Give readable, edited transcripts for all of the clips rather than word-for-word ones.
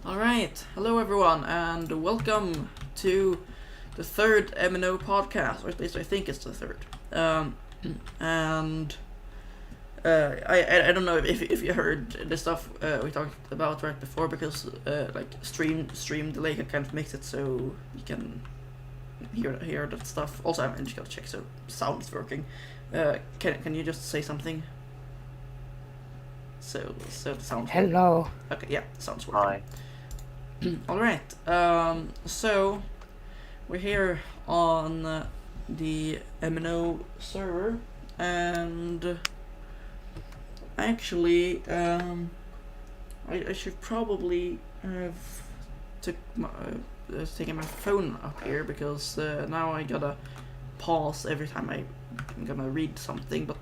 Alright, hello everyone, and welcome to the third MNO Podcast, or at least I think it's the third. And I don't know if you heard the stuff we talked about right before, because stream delay can kind of makes it so you can hear that stuff. Also, I'm just gonna check so sound is working. Can you just say something? So the sound. Hello. Okay, yeah, sounds working. Hi. Alright, so we're here on the MNO server, and actually, I should probably have taken my phone up here, because now I gotta pause every time I'm gonna read something, but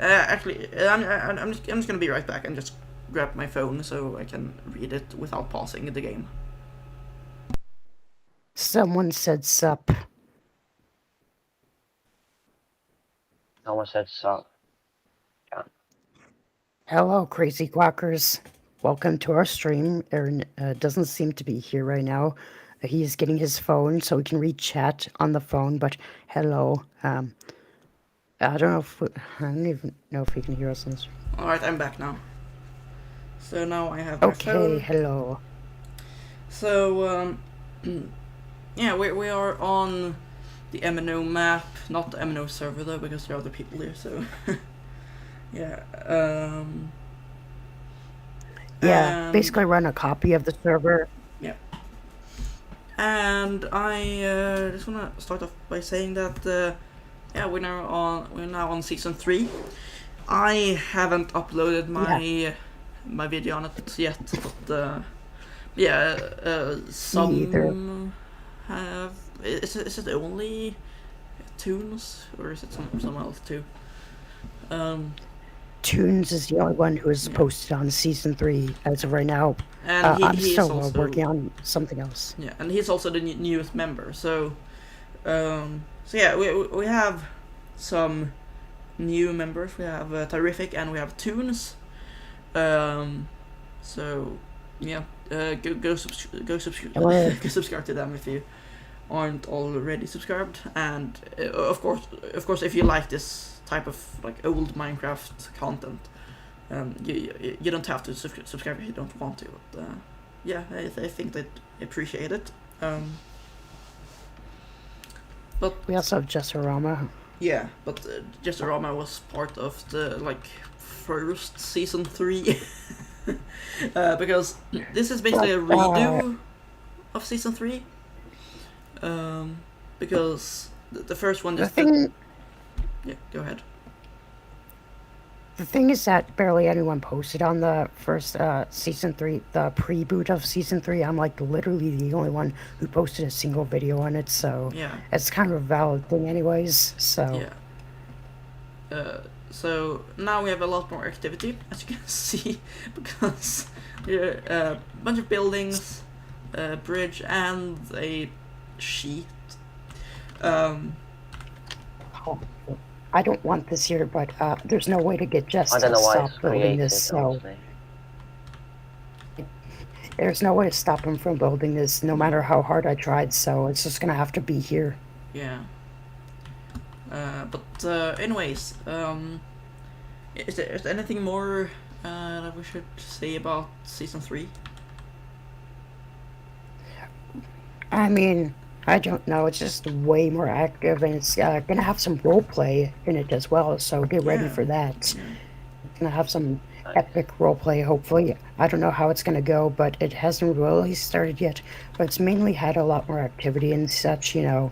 actually, I'm just gonna be right back and just grab my phone so I can read it without pausing the game. Someone said sup. Someone said so. Hello, crazy quackers. Welcome to our stream. Aaron doesn't seem to be here right now. He's getting his phone so he can read chat on the phone, but hello. I don't even know if he can hear us on this. Alright, I'm back now. So now I have my phone. Okay, hello. So, yeah, we are on the MNO map, not the MNO server though, because there are other people here, so, yeah, basically run a copy of the server. Yeah. And I just want to start off by saying that, yeah, we're now on season 3. I haven't uploaded my video on it yet, but some have. Is it only Tunes, or is it some else too? Tunes is the only one who is posted on season 3 as of right now. And I'm he's still also working on something else. Yeah, and he's also the newest member. So yeah, we have some new members. We have Terrific and we have Tunes. So yeah, go subscribe to them if you aren't already subscribed. And of course, if you like this type of like old Minecraft content, you don't have to subscribe if you don't want to. But yeah, I think they'd appreciate it. But we also have Jessorama. Yeah, but Jessorama was part of the first season 3. Because this is basically a redo of season 3. Because the first one just... Yeah, go ahead. The thing is that barely anyone posted on the first season 3, the Preboot of season 3. I'm literally the only one who posted a single video on it, so yeah, it's kind of a valid thing anyways, so... Yeah. So now we have a lot more activity, as you can see, because a bunch of buildings, a bridge, and a sheet. I don't want this here, but there's no way to get Jess to stop building this, so... There's no way to stop him from building this, no matter how hard I tried, so it's just gonna have to be here. Yeah. But anyways, is there anything more that we should say about season 3? I mean, I don't know, it's just way more active, and it's gonna have some roleplay in it as well, so get ready for that. Yeah. It's gonna have some epic roleplay, hopefully. I don't know how it's gonna go, but it hasn't really started yet, but it's mainly had a lot more activity and such, you know.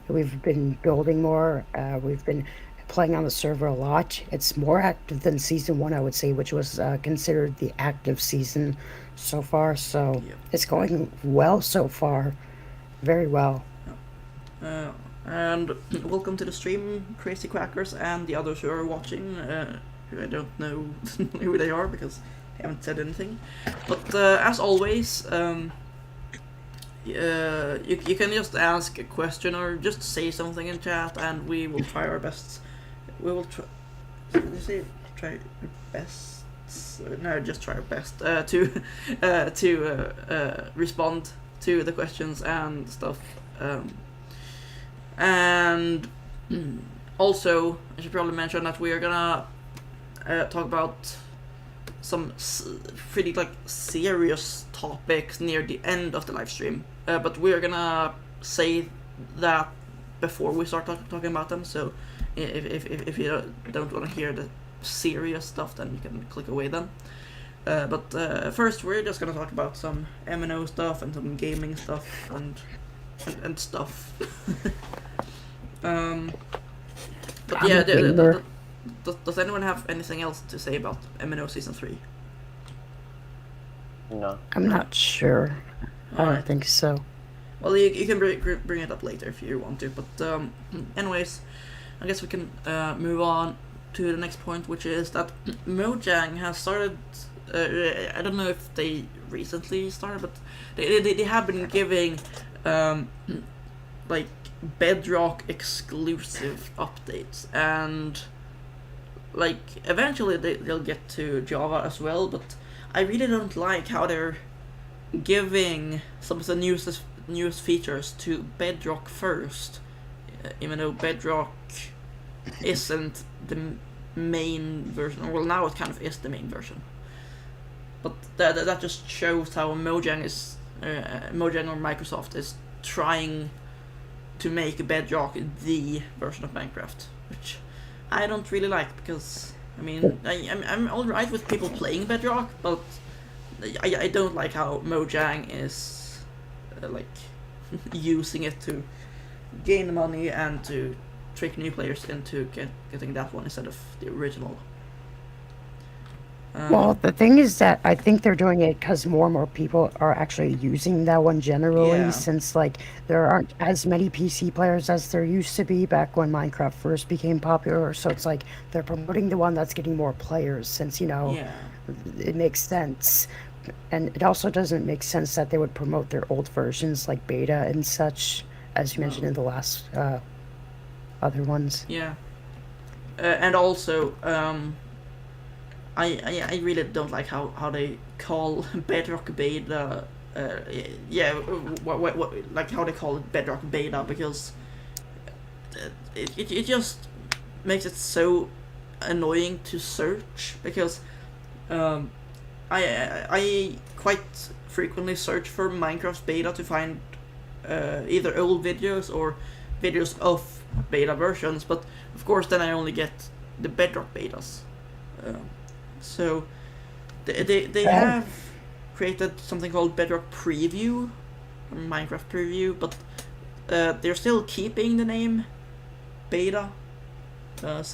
We've been building more, we've been playing on the server a lot. It's more active than season 1, I would say, which was considered the active season so far, so It's going well so far. Very well. And welcome to the stream, Crazy Quackers, and the others who are watching, who I don't know who they are because they haven't said anything. But as always, you can just ask a question or just say something in chat, and we will try our best. We will try. Did you say try our best? just try our best to respond to the questions and stuff. And also, I should probably mention that we are gonna talk about some pretty serious topics near the end of the live stream. But we are gonna say that before we start talking about them. So if you don't want to hear the serious stuff, then you can click away then. But first, we're just gonna talk about some MNO stuff and some gaming stuff and stuff. But yeah, does anyone have anything else to say about MNO Season 3? No. I'm not sure. I don't think so. Well, you can bring it up later if you want to, but anyways, I guess we can move on to the next point, which is that Mojang has started. I don't know if they recently started, but they have been giving Bedrock exclusive updates, and eventually they'll get to Java as well. But I really don't like how they're giving some of the newest features to Bedrock first, even though Bedrock isn't the main version. Well, now it kind of is the main version. But that just shows how Mojang or Microsoft is trying to make Bedrock the version of Minecraft, which I don't really like, because I mean I'm alright with people playing Bedrock, but I don't like how Mojang is using it to gain money and to trick new players into getting that one instead of the original. Well, the thing is that I think they're doing it because more and more people are actually using that one generally, Yeah. since there aren't as many PC players as there used to be back when Minecraft first became popular. So it's they're promoting the one that's getting more players, since Yeah. it makes sense. And it also doesn't make sense that they would promote their old versions like beta and such, as you mentioned in the last other ones. Yeah. And also, I really don't like how they call Bedrock Beta. What how they call it Bedrock Beta, because it just makes it so annoying to search, because I quite frequently search for Minecraft beta to find either old videos or videos of beta versions, but of course then I only get the Bedrock betas. So they have created something called Bedrock Preview, or Minecraft Preview, but they're still keeping the name beta. Or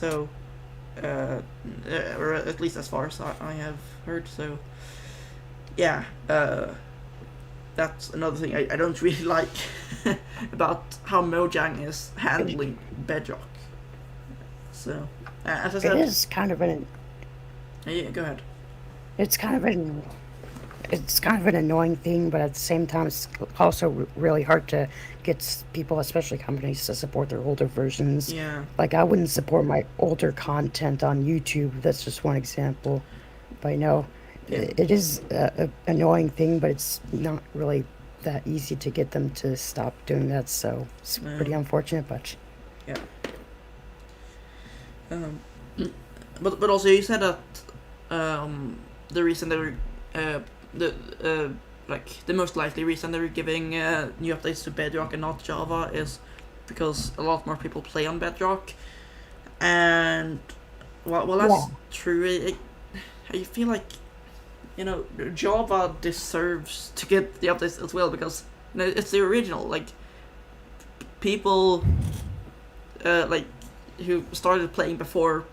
at least as far as I have heard. So yeah, that's another thing I don't really like about how Mojang is handling Bedrock. So as I said, It is kind of yeah, go ahead. it's kind of an annoying thing, but at the same time, it's also really hard to get people, especially companies, to support their older versions. Yeah. I wouldn't support my older content on YouTube. That's just one example. But it is a annoying thing, but it's not really that easy to get them to stop doing that. So it's pretty unfortunate, but Yeah. But also you said that the reason they were the most likely reason they were giving new updates to Bedrock and not Java is because a lot more people play on Bedrock, and well that's true. I feel like Java deserves to get the updates as well, because it's the original. People who started playing before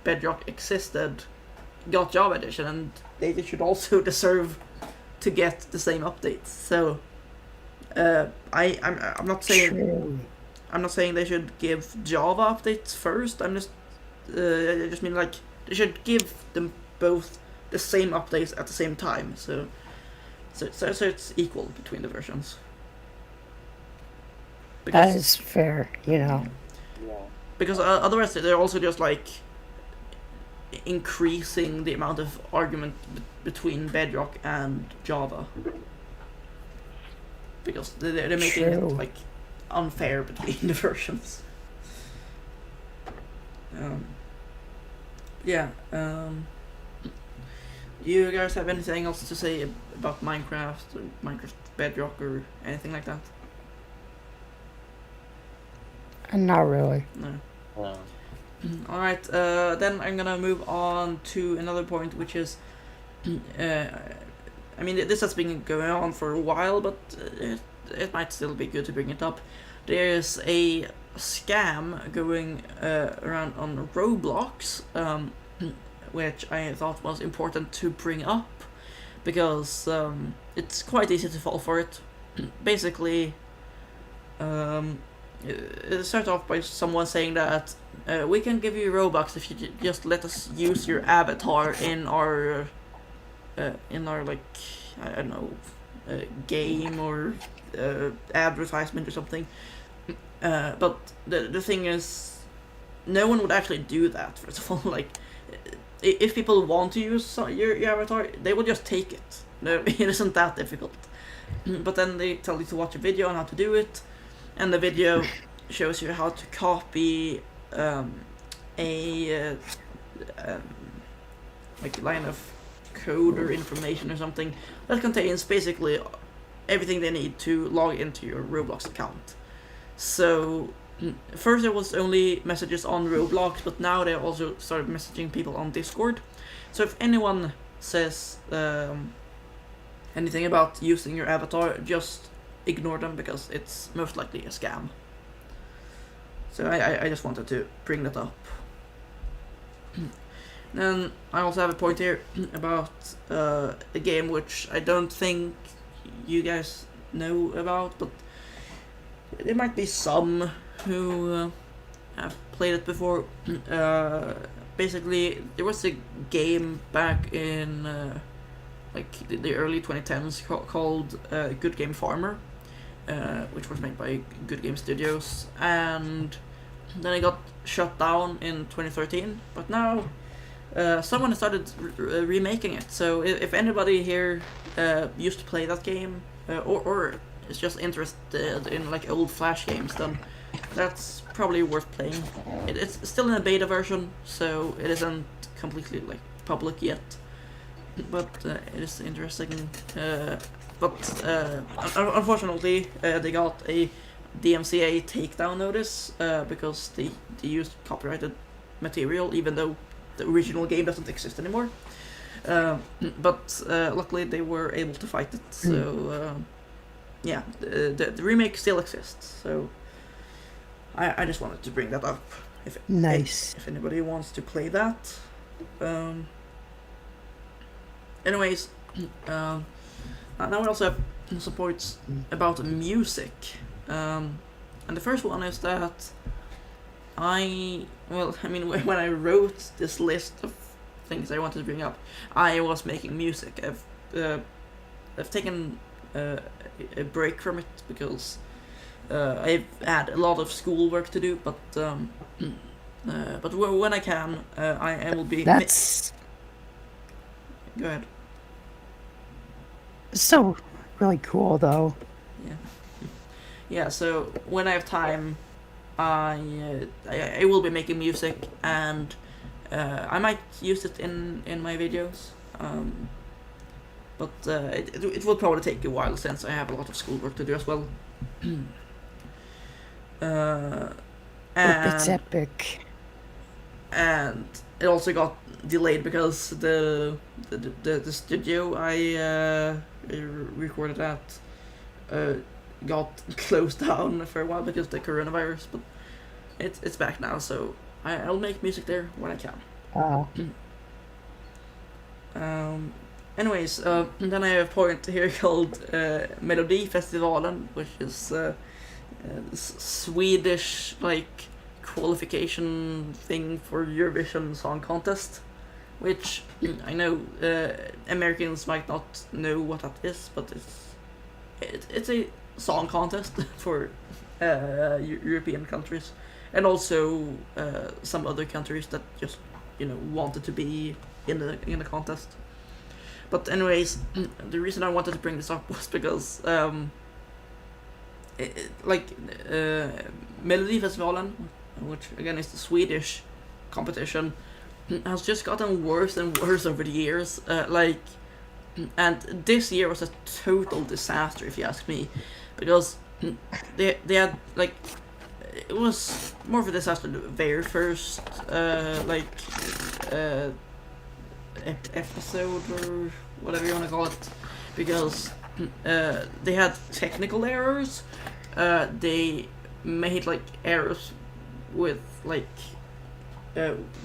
Bedrock existed got Java Edition, and they should also deserve to get the same updates. So I'm not saying true. I'm not saying they should give Java updates first. I just mean they should give them both the same updates at the same time. So it's equal between the versions. That is fair, Yeah. Because otherwise they're also just increasing the amount of argument between Bedrock and Java, because they're making it like unfair between the versions. You guys have anything else to say about Minecraft or Minecraft Bedrock or anything like that? Not really. No. No. Alright, then I'm gonna move on to another point, which is, I mean, this has been going on for a while, but it might still be good to bring it up. There's a scam going around on Roblox, which I thought was important to bring up, because it's quite easy to fall for it. Basically, it starts off by someone saying that we can give you Robux if you just let us use your avatar in our like, I don't know, game or advertisement or something. But the thing is, no one would actually do that. First of all, like, if people want to use your avatar, they will just take it. No, it isn't that difficult. But then they tell you to watch a video on how to do it, and the video shows you how to copy like a line of code or information or something that contains basically everything they need to log into your Roblox account. So first there was only messages on Roblox, but now they also started messaging people on Discord. So if anyone says anything about using your avatar, just ignore them, because it's most likely a scam. So I just wanted to bring that up. Then I also have a point here about a game which I don't think you guys know about, but there might be some who have played it before. Basically, there was a game back in like the early 2010s called Good Game Farmer, which was made by Good Game Studios, and then it got shut down in 2013. But now someone started remaking it. So if anybody here used to play that game, or is just interested in like old Flash games, then that's probably worth playing. It's still in a beta version, so it isn't completely like public yet, but it is interesting. But unfortunately, they got a DMCA takedown notice because they used copyrighted material, even though the original game doesn't exist anymore. But luckily they were able to fight it. So yeah, the remake still exists. So I just wanted to bring that up. If anybody wants to play that. Anyways, now we also have some points about music. And the first one is that when I wrote this list of things I wanted to bring up, I was making music. I've taken a break from it because I've had a lot of schoolwork to do, but when I can, I will be. That's Go ahead. so really cool, though. Yeah. So when I have time, I will be making music, and I might use it in my videos. But it will probably take a while since I have a lot of schoolwork to do as well. It's epic. And it also got delayed because the studio I recorded at got closed down for a while because of the coronavirus, but it's back now, so I'll make music there when I can. Anyways, then I have a point here called Melodifestivalen, which is Swedish like qualification thing for Eurovision Song Contest, which I know Americans might not know what that is, but it's a song contest for European countries, and also some other countries that just wanted to be in the contest. But anyways, the reason I wanted to bring this up was because Melodifestivalen, which again is the Swedish competition, has just gotten worse and worse over the years. And this year was a total disaster, if you ask me, because they had it was more of a disaster the very first episode or whatever you want to call it, because they had technical errors. They made errors with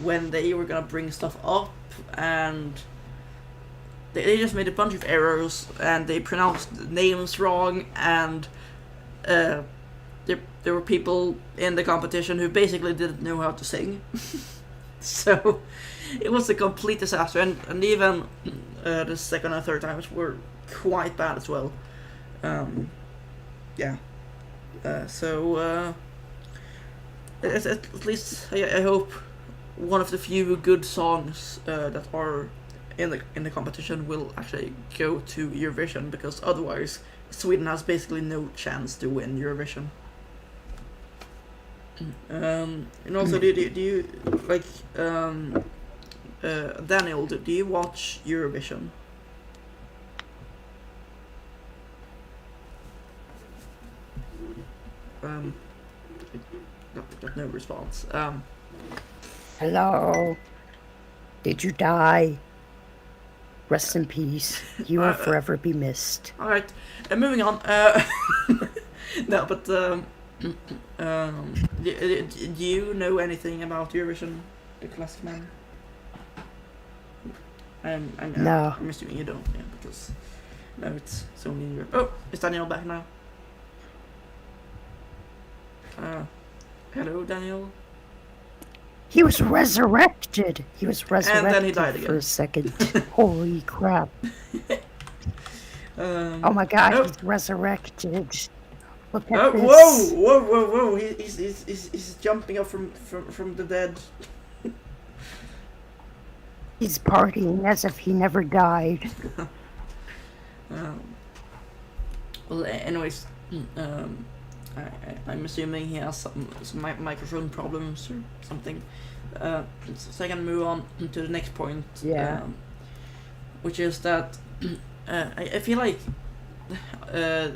when they were gonna bring stuff up, and they just made a bunch of errors, and they pronounced names wrong, and there were people in the competition who basically didn't know how to sing. So it was a complete disaster, and even the second and third times were quite bad as well. At least I hope one of the few good songs that are in the competition will actually go to Eurovision, because otherwise Sweden has basically no chance to win Eurovision. And also, do you Daniel? Do you watch Eurovision? Got no response. Hello. Did you die? Rest in peace. You will forever be missed. All right. Moving on. No, but do you know anything about Eurovision, the classic man? No. I'm assuming you don't. Yeah, because no, it's only in Europe. Oh, is Daniel back now? Hello, Daniel. He was resurrected. And then he died again for a second. Holy crap. Oh my god, oh. He's resurrected. Look at this. this. Whoa. He's jumping up from the dead. He's partying as if he never died. Well, anyways, I'm assuming he has some microphone problems or something. So I can move on to the next point. Yeah. Which is that I feel like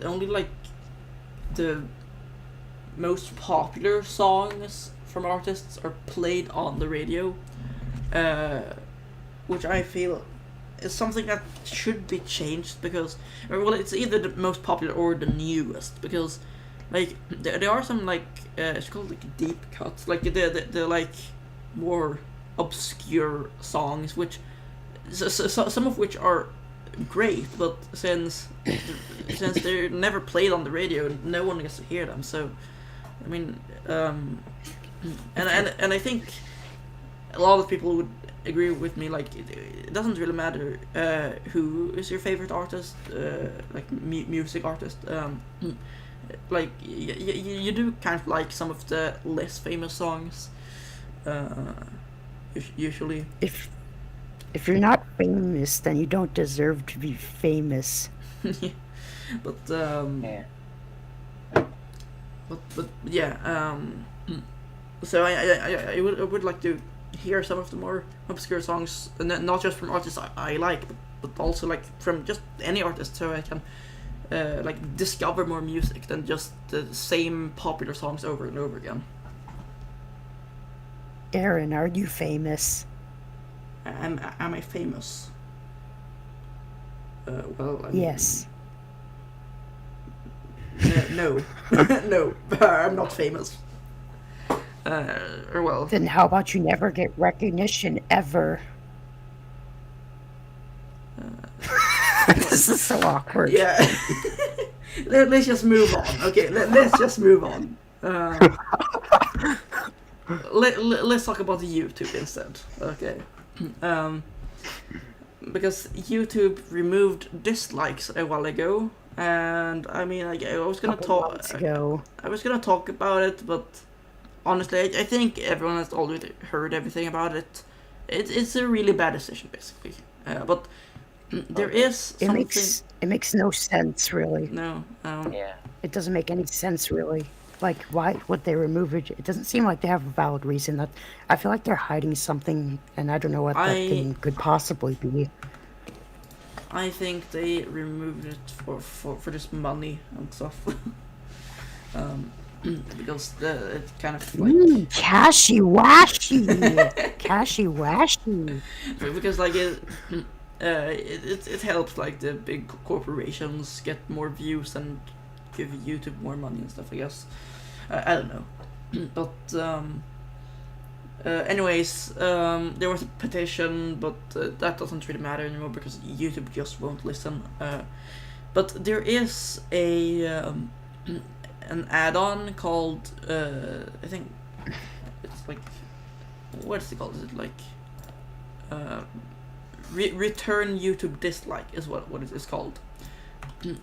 only the most popular songs from artists are played on the radio, which I feel is something that should be changed, because it's either the most popular or the newest, because there are some it's called deep cuts, the more obscure songs, which some of which are great, but since they're never played on the radio, no one gets to hear them. So I mean, and I think a lot of people would agree with me. It doesn't really matter who is your favorite artist, music artist. You do kind of like some of the less famous songs, usually. If you're not famous, then you don't deserve to be famous. Yeah. But so I would like to hear some of the more obscure songs, and not just from artists I like, but also from just any artist, so I can discover more music than just the same popular songs over and over again. Aaron, are you famous? Am I famous? Well, I mean, yes. No, no, I'm not famous. Then how about you never get recognition ever? This is so awkward. Yeah. Let's just move on. Okay, let's just move on. Let's talk about YouTube instead. Okay. Because YouTube removed dislikes a while ago, and I mean, I was gonna talk. I was gonna talk about it, but honestly, I think everyone has already heard everything about it. it's a really bad decision basically. But there is It something. makes no sense really. No. Yeah. It doesn't make any sense really. Like why would they remove it? It doesn't seem like they have a valid reason. That I feel like they're hiding something, and I don't know what that I thing could possibly be. I think they removed it for just money and stuff. Because it kind of like Cashy washy, cashy washy. because like it helps like the big corporations get more views and give YouTube more money and stuff. I guess I don't know, but anyways, there was a petition, but that doesn't really matter anymore because YouTube just won't listen. But there is an add-on called I think it's like, what's it called? Is it like return YouTube dislike is what it is called,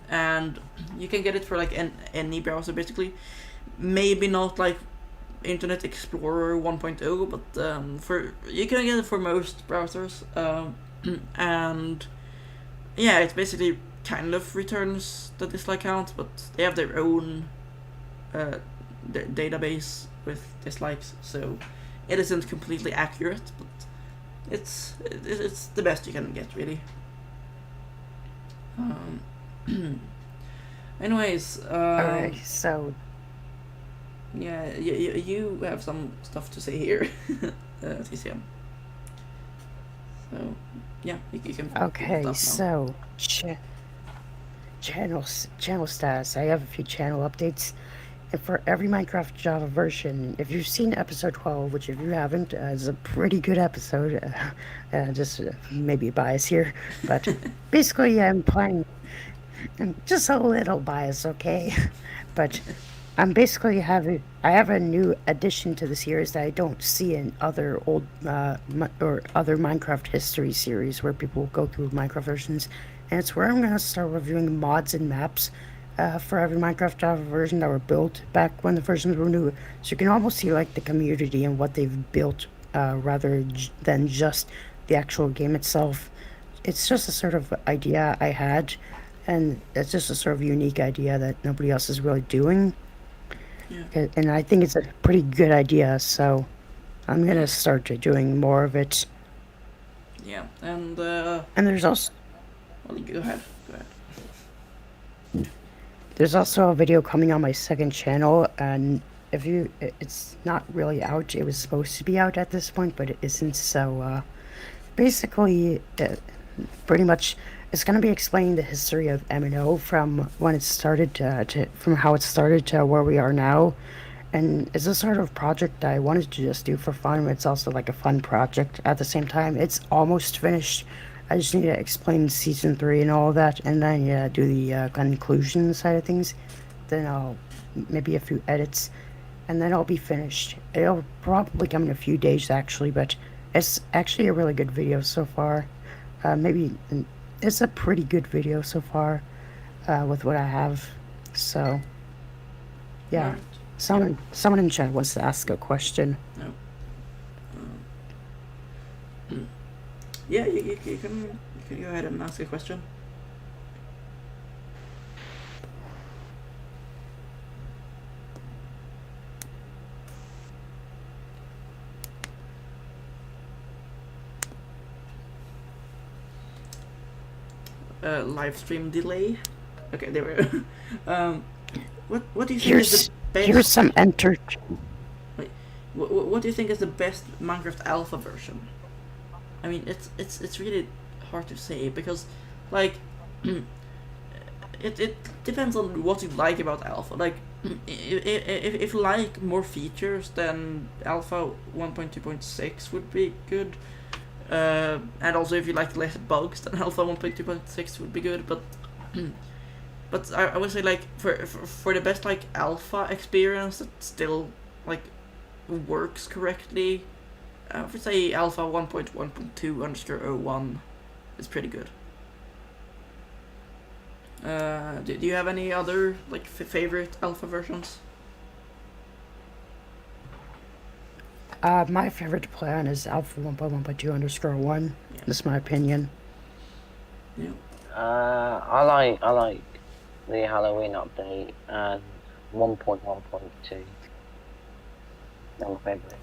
and you can get it for like any browser basically. Maybe not like Internet Explorer 1.0, but for you can get it for most browsers, and yeah, it basically kind of returns the dislike count, but they have their own database with dislikes, so it isn't completely accurate, but it's the best you can get really. Anyways, Alright, so yeah, you have some stuff to say here, TCM. So yeah, you can. okay, so channel status. I have a few channel updates. And for every Minecraft Java version, if you've seen episode 12, which if you haven't, is a pretty good episode, just maybe bias here, but basically I'm just a little biased, okay? But I'm basically I have a new addition to the series that I don't see in other old or other Minecraft history series where people go through Minecraft versions, and it's where I'm gonna start reviewing mods and maps for every Minecraft Java version that were built back when the versions were new. So you can almost see like the community and what they've built rather than just the actual game itself. It's just a sort of idea I had, and it's just a sort of unique idea that nobody else is really doing. Yeah. And I think it's a pretty good idea, so I'm gonna start doing more of it. Yeah, and there's also well, go ahead. There's also a video coming on my second channel, and it's not really out. It was supposed to be out at this point, but it isn't. So basically, pretty much, it's going to be explaining the history of MNO from when it started from how it started to where we are now. And it's a sort of project I wanted to just do for fun. It's also like a fun project at the same time. It's almost finished. I just need to explain season 3 and all that, and then do the conclusion side of things. Then I'll maybe a few edits, and then I'll be finished. It'll probably come in a few days actually, but it's actually a really good video so far. It's a pretty good video so far with what I have. So yeah, Right. someone in chat wants to ask a question. No. Yeah, you can go ahead and ask a question. Live stream delay. Okay, there we go. What do you think is the best? Here's some Wait, what do you think is the best Minecraft Alpha version? I mean, it's really hard to say because, like, it depends on what you like about Alpha. Like, if you like more features, then Alpha 1.2.6 would be good. And also if you like less bugs, then Alpha 1.2.6 would be good. But I would say like for the best like Alpha experience that still like works correctly, I would say Alpha 1.1.2_01 is pretty good. Do you have any other like favorite Alpha versions? My favorite to play on is Alpha 1.1.2_1. Yeah. That's my opinion. Yeah. I like the Halloween update and 1.1.2. They're my favorite.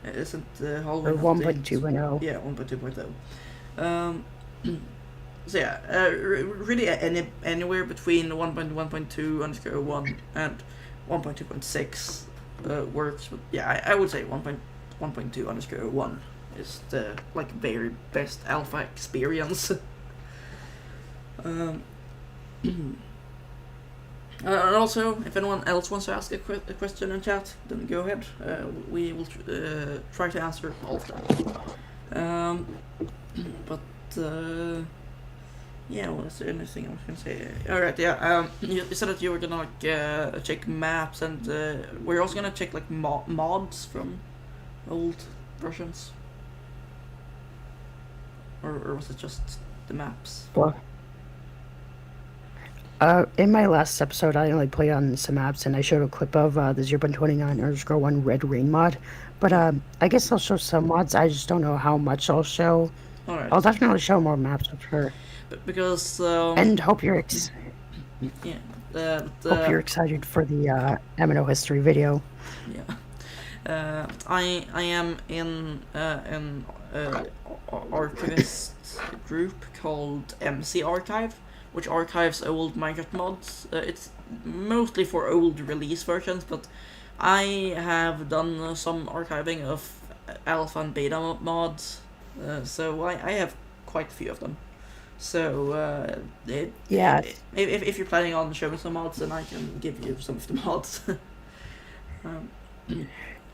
Isn't Or Halloween 1.2.0. Yeah, 1.2.0. So yeah, really anywhere between 1.1.2_1 and 1.2.6 works. But yeah, I would say 1.1.2_1 is the like very best alpha experience. And also, if anyone else wants to ask a question in chat, then go ahead. We will try to answer all of them. But yeah, was there anything I was gonna say? Alright, yeah. You said that you were gonna like check maps, and we're also gonna check like mods from old versions. Or was it just the maps? Well, in my last episode, I only played on some maps, and I showed a clip of the 0.29_1 Red Rain mod. But I guess I'll show some mods. I just don't know how much I'll show. Alright. I'll definitely show more maps for sure. Because And hope you're yeah. hope you're excited for the MNO history video. Yeah. I am in an archivist group called MC Archive, which archives old Minecraft mods. It's mostly for old release versions, but I have done some archiving of alpha and beta mods, so I have quite a few of them. So Yeah. if you're planning on showing some mods, then I can give you some of the mods.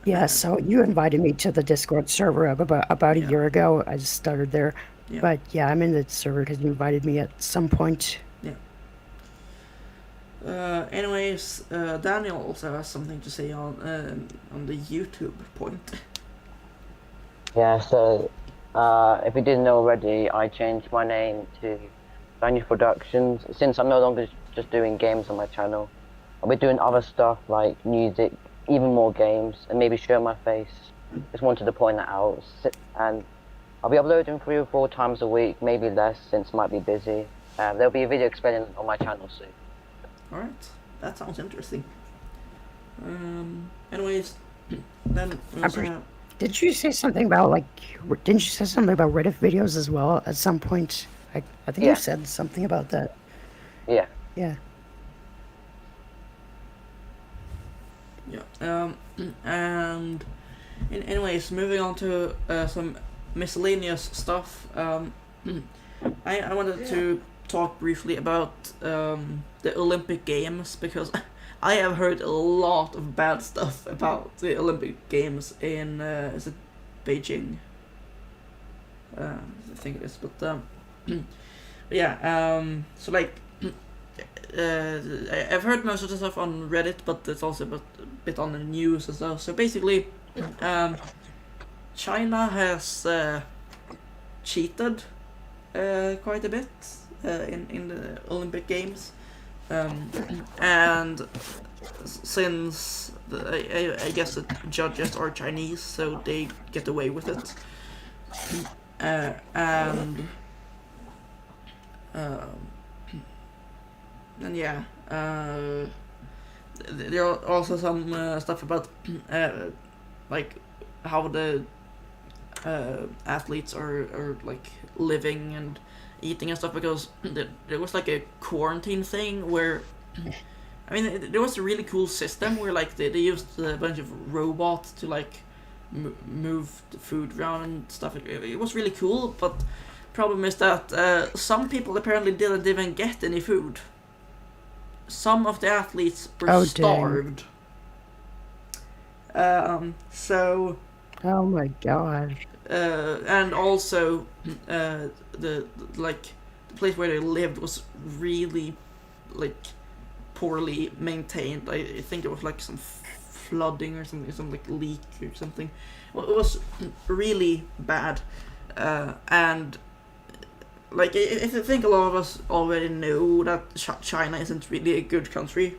Yeah, so you invited me to the Discord server about a year ago. I just started there. Yeah. But yeah, I'm in the server because you invited me at some point. Anyways, Daniel also has something to say on the YouTube point. Yeah, so if you didn't know already, I changed my name to Daniel Productions. Since I'm no longer just doing games on my channel, I'll be doing other stuff like music, even more games, and maybe show my face. Just wanted to point that out. And I'll be uploading 3 or 4 times a week, maybe less since I might be busy. There'll be a video explaining on my channel soon. Alright, that sounds interesting. Anyways, then we also have... Did you say something about didn't you say something about Reddit videos as well at some point? I think Yeah. you said something about that. Yeah. Yeah. Yeah. And anyways, moving on to some miscellaneous stuff. I wanted to talk briefly about the Olympic Games, because I have heard a lot of bad stuff about the Olympic Games in is it Beijing? I think it is, but yeah. So like. I've heard most of the stuff on Reddit, but it's also a bit on the news and stuff. So basically, China has cheated quite a bit in the Olympic Games, and since I guess the judges are Chinese, so they get away with it, and yeah, there are also some stuff about like how the athletes are like living and eating and stuff, because there was like a quarantine thing where I mean there was a really cool system where like they used a bunch of robots to like move the food around and stuff. It was really cool, but problem is that some people apparently didn't even get any food. Some of the athletes were starved. So. Oh my god. And also, the place where they lived was really like poorly maintained. I think there was like some flooding or something, some like leak or something. Well, it was really bad, and. Like, I think a lot of us already know that China isn't really a good country,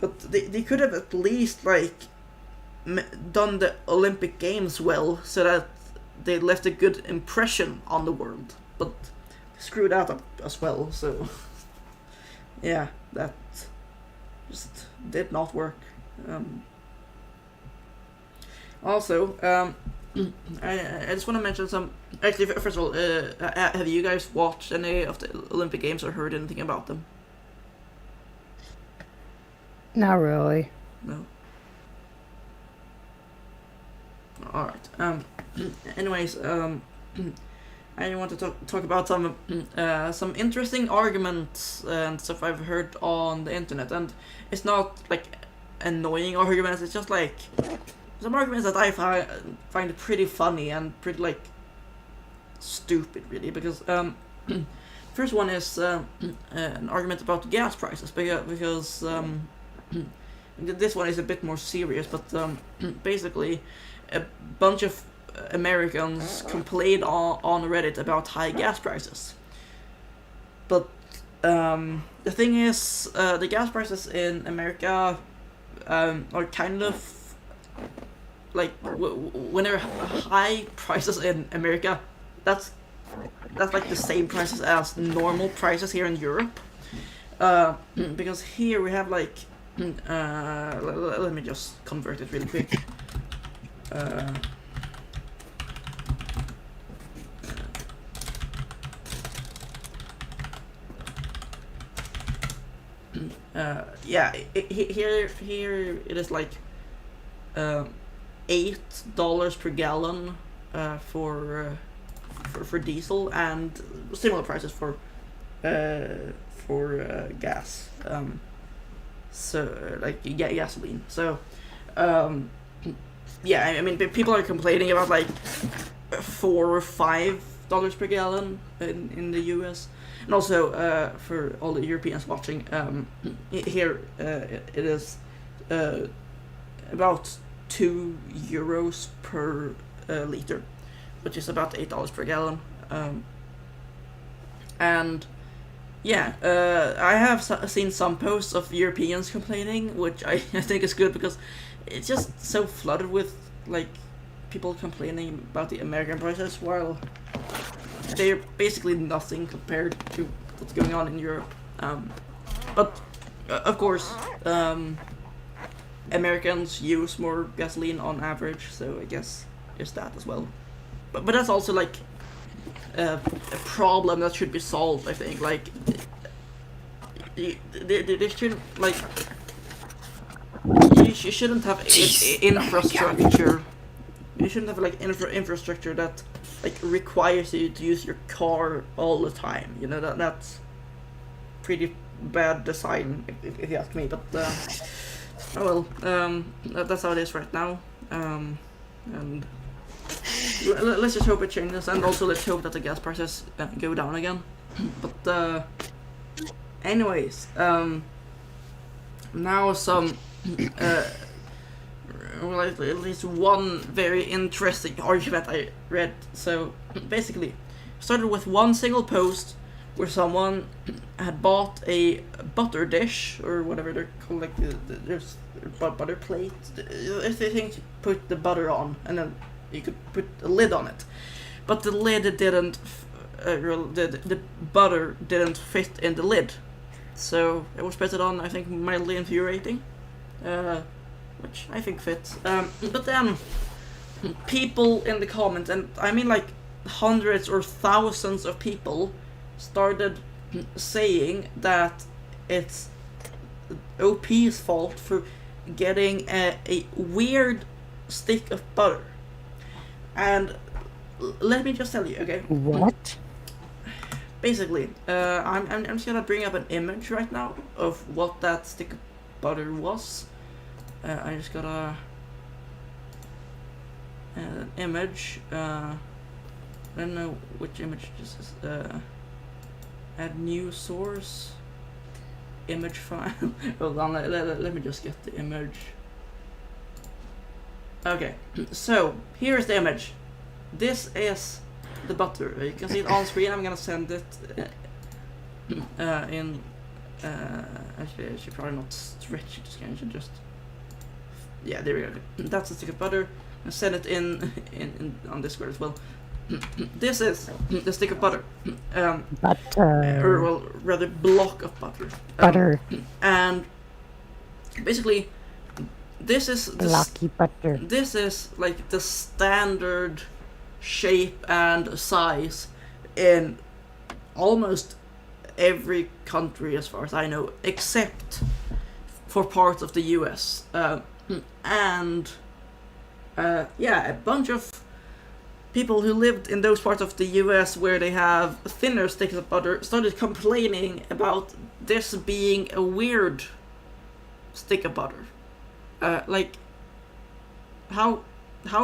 but they could have at least, like, done the Olympic Games well, so that they left a good impression on the world, but screwed that up as well. So yeah, that just did not work. Also, I just want to mention some. Actually, first of all, have you guys watched any of the Olympic Games or heard anything about them? Not really. No. All right. Anyways, I want to talk about some interesting arguments and stuff I've heard on the internet, and it's not like annoying arguments. It's just like some arguments that I find pretty funny and pretty like stupid, really. Because first one is an argument about gas prices, because this one is a bit more serious, but basically a bunch of Americans complained on Reddit about high gas prices. But the thing is, the gas prices in America are kind of like when there are high prices in America, that's like the same prices as normal prices here in Europe. Because here we have like let me just convert it really quick. Yeah, here it is like $8 per gallon for diesel, and similar prices for gas. So like gasoline. So yeah, I mean people are complaining about like $4 or $5 per gallon in the US. And also, for all the Europeans watching, here it is about €2 per liter, which is about $8 per gallon. And yeah, I have seen some posts of Europeans complaining, which I think is good, because it's just so flooded with like people complaining about the American prices, while they're basically nothing compared to what's going on in Europe. But of course, Americans use more gasoline on average, so I guess there's that as well. But that's also like a problem that should be solved. I think like they shouldn't like you shouldn't have infrastructure. You shouldn't have like infrastructure that like requires you to use your car all the time. You know, that's pretty bad design if you ask me. But oh well, that's how it is right now. And let's just hope it changes, and also let's hope that the gas prices go down again. But anyways, now some well, at least one very interesting argument I read. So basically, started with one single post where someone had bought a butter dish, or whatever they're called, like there's butter plate. If they think to put the butter on, and then you could put a lid on it, but the lid didn't. The butter didn't fit in the lid, so it was put on. I think mildly infuriating. Which I think fits. But then people in the comments, and I mean like hundreds or thousands of people, started saying that it's OP's fault for getting a weird stick of butter. And let me just tell you, okay? What? Basically, I'm just gonna bring up an image right now of what that stick of butter was. I just got an image. I don't know which image this is. Add new source. Image file. Hold on, let me just get the image. Okay, so here's the image. This is the butter. You can see it on screen. I'm gonna send it in. Actually, I should probably not stretch it. I should just Yeah, there we go. That's a stick of butter. And send it in on Discord as well. This is the stick of butter. Or Butter. well, rather block of butter. Butter. And basically, this is Blocky butter. this is like the standard shape and size in almost every country, as far as I know, except for parts of the US. And yeah, a bunch of people who lived in those parts of the US where they have thinner sticks of butter started complaining about this being a weird stick of butter. Like, how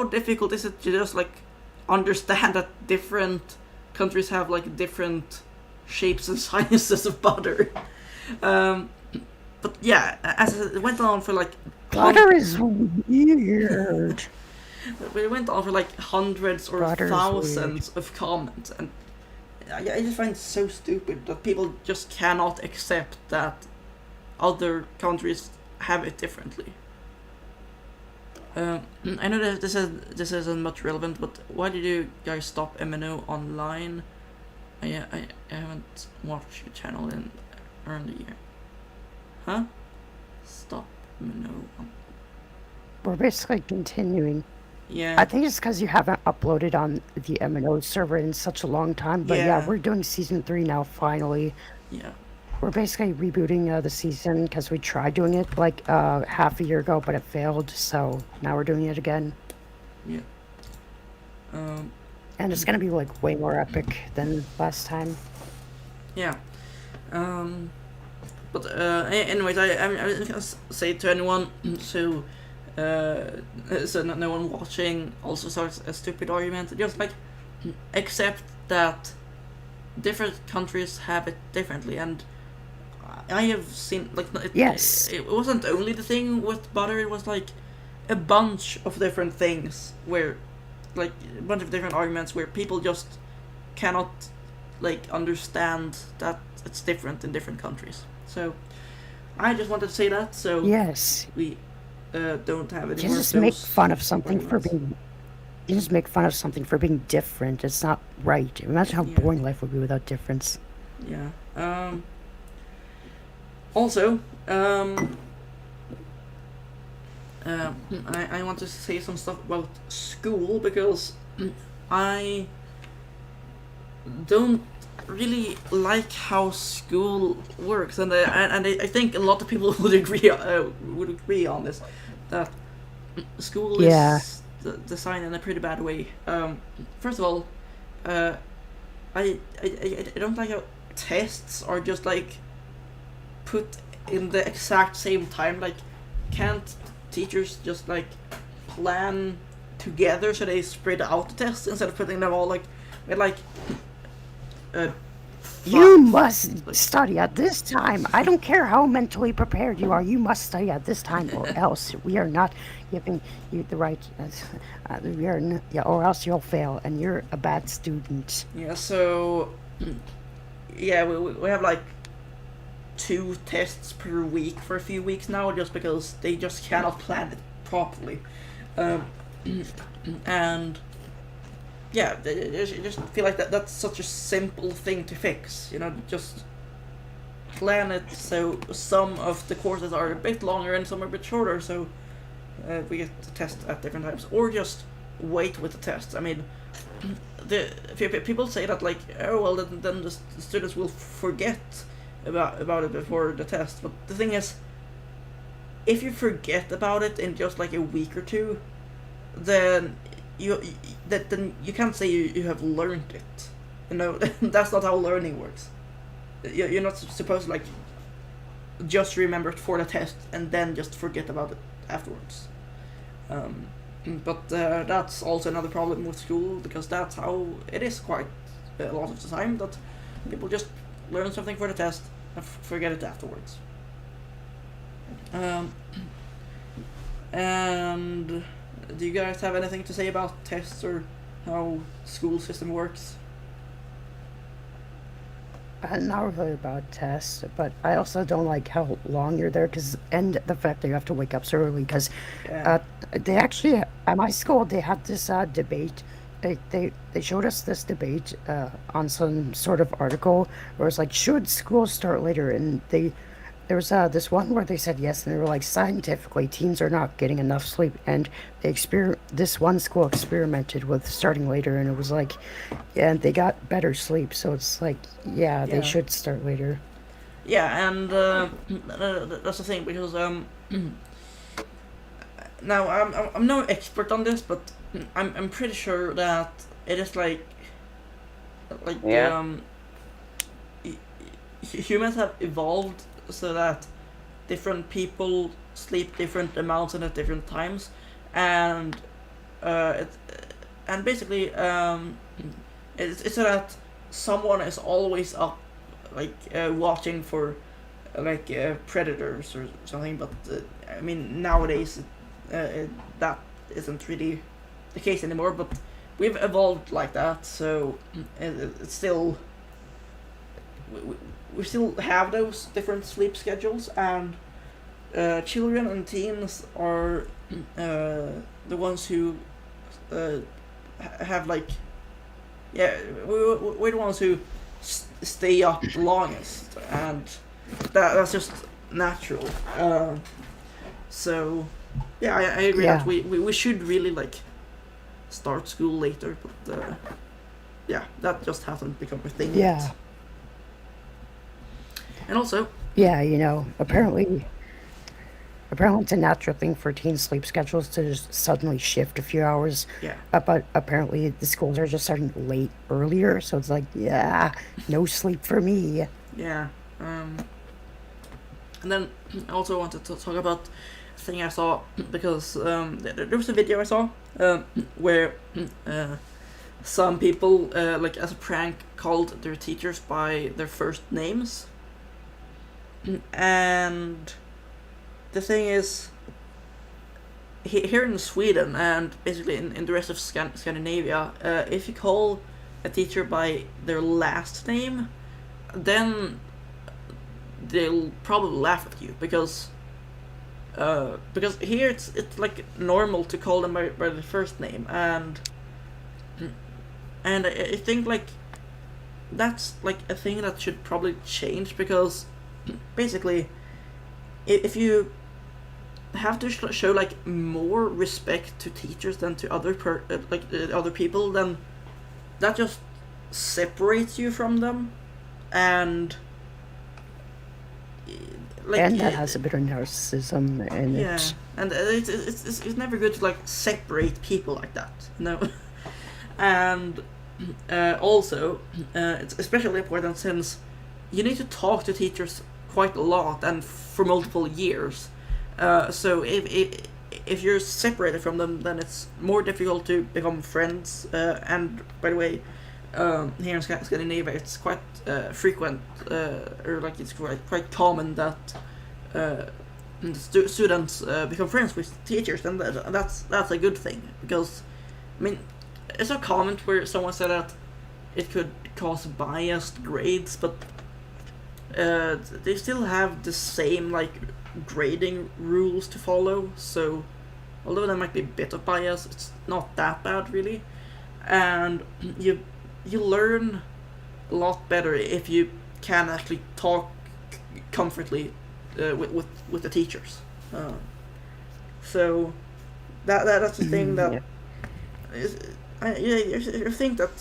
difficult is it to just like understand that different countries have like different shapes and sizes of butter? But yeah, as it went on for like Butter is weird. it went on for like hundreds or Butter's thousands of comments, and I just find it so stupid that people just cannot accept that other countries have it differently. I know that this isn't much relevant, but why did you guys stop MNO online? I haven't watched your channel in around a year. Huh? Stop MNO. We're basically continuing. Yeah. I think it's because you haven't uploaded on the MNO server in such a long time. But yeah, we're doing season 3 now, finally. Yeah. We're basically rebooting the season because we tried doing it like half a year ago, but it failed. So now we're doing it again. Yeah. And it's going to be like way more epic than last time. Yeah. But anyways, I'm just gonna say to anyone so no one watching also starts a stupid argument. Just like accept that different countries have it differently, and I have seen like Yes. it wasn't only the thing with butter. It was like a bunch of different things where like a bunch of different arguments where people just cannot like understand that it's different in different countries. So I just wanted to say that so Yes. we don't have any You more just of make those fun of something for arguments. being. You just make fun of something for being different. It's not right. Imagine how Yeah. boring life would be without difference. Yeah. Also, I want to say some stuff about school because I don't really like how school works, and I think a lot of people would agree on this that school Yeah. is designed in a pretty bad way. First of all, I don't like how tests are just like put in the exact same time. Like, can't teachers just like plan together so they spread out the tests instead of putting them all like with like You must study at this time. I don't care how mentally prepared you are. You must study at this time, or else we are not giving you the right. Or else you'll fail, and you're a bad student. Yeah, so yeah, we have like 2 tests per week for a few weeks now, just because they just cannot plan it properly, and yeah, I just feel like that's such a simple thing to fix. You know, just plan it so some of the courses are a bit longer and some are a bit shorter, so we get the test at different times, or just wait with the tests. I mean, people say that like, oh well, then the students will forget about it before the test. But the thing is, if you forget about it in just like a week or 2, then you can't say you have learned it. You know, that's not how learning works. You're not supposed to like just remember it for the test and then just forget about it afterwards. But that's also another problem with school, because that's how it is quite a lot of the time, that people just learn something for the test and forget it afterwards. And do you guys have anything to say about tests or how school system works? Not really about tests, but I also don't like how long you're there, and the fact that you have to wake up so early. Because Yeah. uh, they actually at my school they had this debate. They showed us this debate on some sort of article where it's like, should school start later? And there was this one where they said yes, and they were like, scientifically, teens are not getting enough sleep, and this one school experimented with starting later, and it was like, yeah, and they got better sleep, so it's like, yeah, they Yeah. should start later. Yeah, and that's the thing because now I'm no expert on this, but I'm pretty sure that it is like Yeah. humans have evolved so that different people sleep different amounts and at different times, and it and basically it's so that someone is always up watching for predators or something. But I mean nowadays that isn't really the case anymore. But we've evolved like that, so it's still we still have those different sleep schedules, and children and teens are the ones who uh, have yeah, we're the ones who stay up longest, and that's just natural. So yeah, I agree Yeah, that we should really start school later, but yeah, that just hasn't become a thing yeah, yet. And also, yeah. Apparently, it's a natural thing for teen sleep schedules to just suddenly shift a few hours. yeah, But apparently, the schools are just starting late earlier, so it's like, yeah, no sleep for me. yeah. And then I also wanted to talk about a thing I saw because there was a video I saw where some people, as a prank, called their teachers by their first names, and the thing is, here in Sweden and basically in the rest of Scandinavia, if you call a teacher by their last name, then they'll probably laugh at you because here it's like normal to call them by the first name, and I think that's like a thing that should probably change because basically if you have to show more respect to teachers than to other people, then that just separates you from them, and And that has a bit of narcissism in yeah, it. and it's never good to separate people like that, you know. And also it's especially important since you need to talk to teachers quite a lot and for multiple years. So if you're separated from them, then it's more difficult to become friends. And by the way, here in Scandinavia, it's quite frequent, or it's quite common that students become friends with teachers, and that's a good thing because, I mean, it's a comment where someone said that it could cause biased grades, but they still have the same grading rules to follow. So although there might be a bit of bias, it's not that bad really, and you learn a lot better if you can actually talk comfortably with the teachers. So that's the thing that Yeah. is. I think that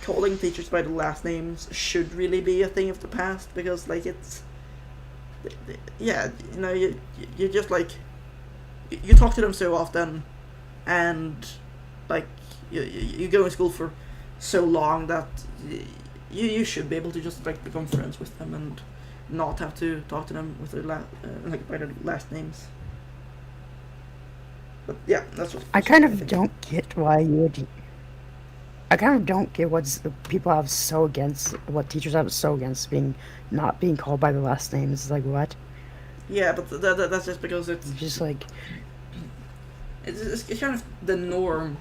calling teachers by the last names should really be a thing of the past because it's yeah, you just you talk to them so often, and you go in school for so long that you should be able to just become friends with them and not have to talk to them with their by their last names. But yeah, that's what I kind I of think. don't get why you would. I kind of don't get people have so against, what teachers have so against not being called by the last name. It's like, what? Yeah, but that's just because It's just like, it's kind of the norm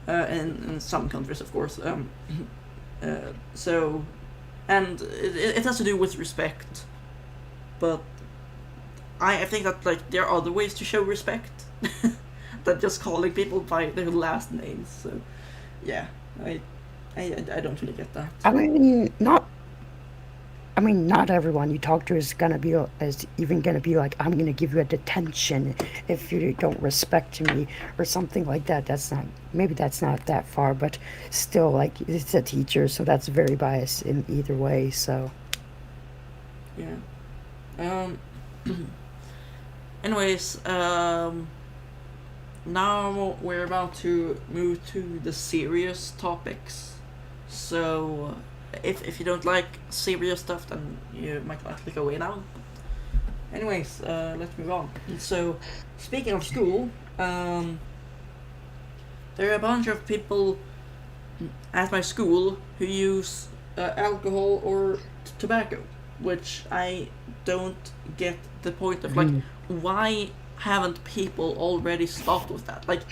in some countries, of course. So and it has to do with respect, but I think that like there are other ways to show respect than just calling people by their last names. So yeah, I don't really get that. Not everyone you talk to is even gonna be like, I'm gonna give you a detention if you don't respect me or something like that. Maybe that's not that far, but still, like, it's a teacher, so that's very biased in either way. So Yeah. Anyways, now we're about to move to the serious topics. So, if you don't like serious stuff, then you might want to click away now. Anyways, let's move on. So, speaking of school, there are a bunch of people at my school who use alcohol or tobacco, which I don't get the point of. Like, why haven't people already stopped with that? Like,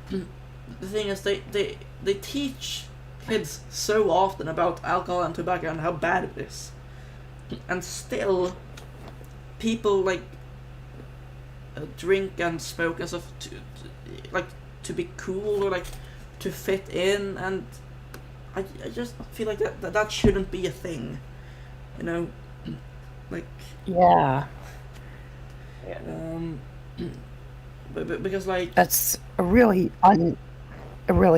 the thing is, they teach kids so often about alcohol and tobacco and how bad it is, and still people like drink and smoke and stuff to be cool or like to fit in, and I just feel like that shouldn't be a thing, you know, like yeah, because like that's a really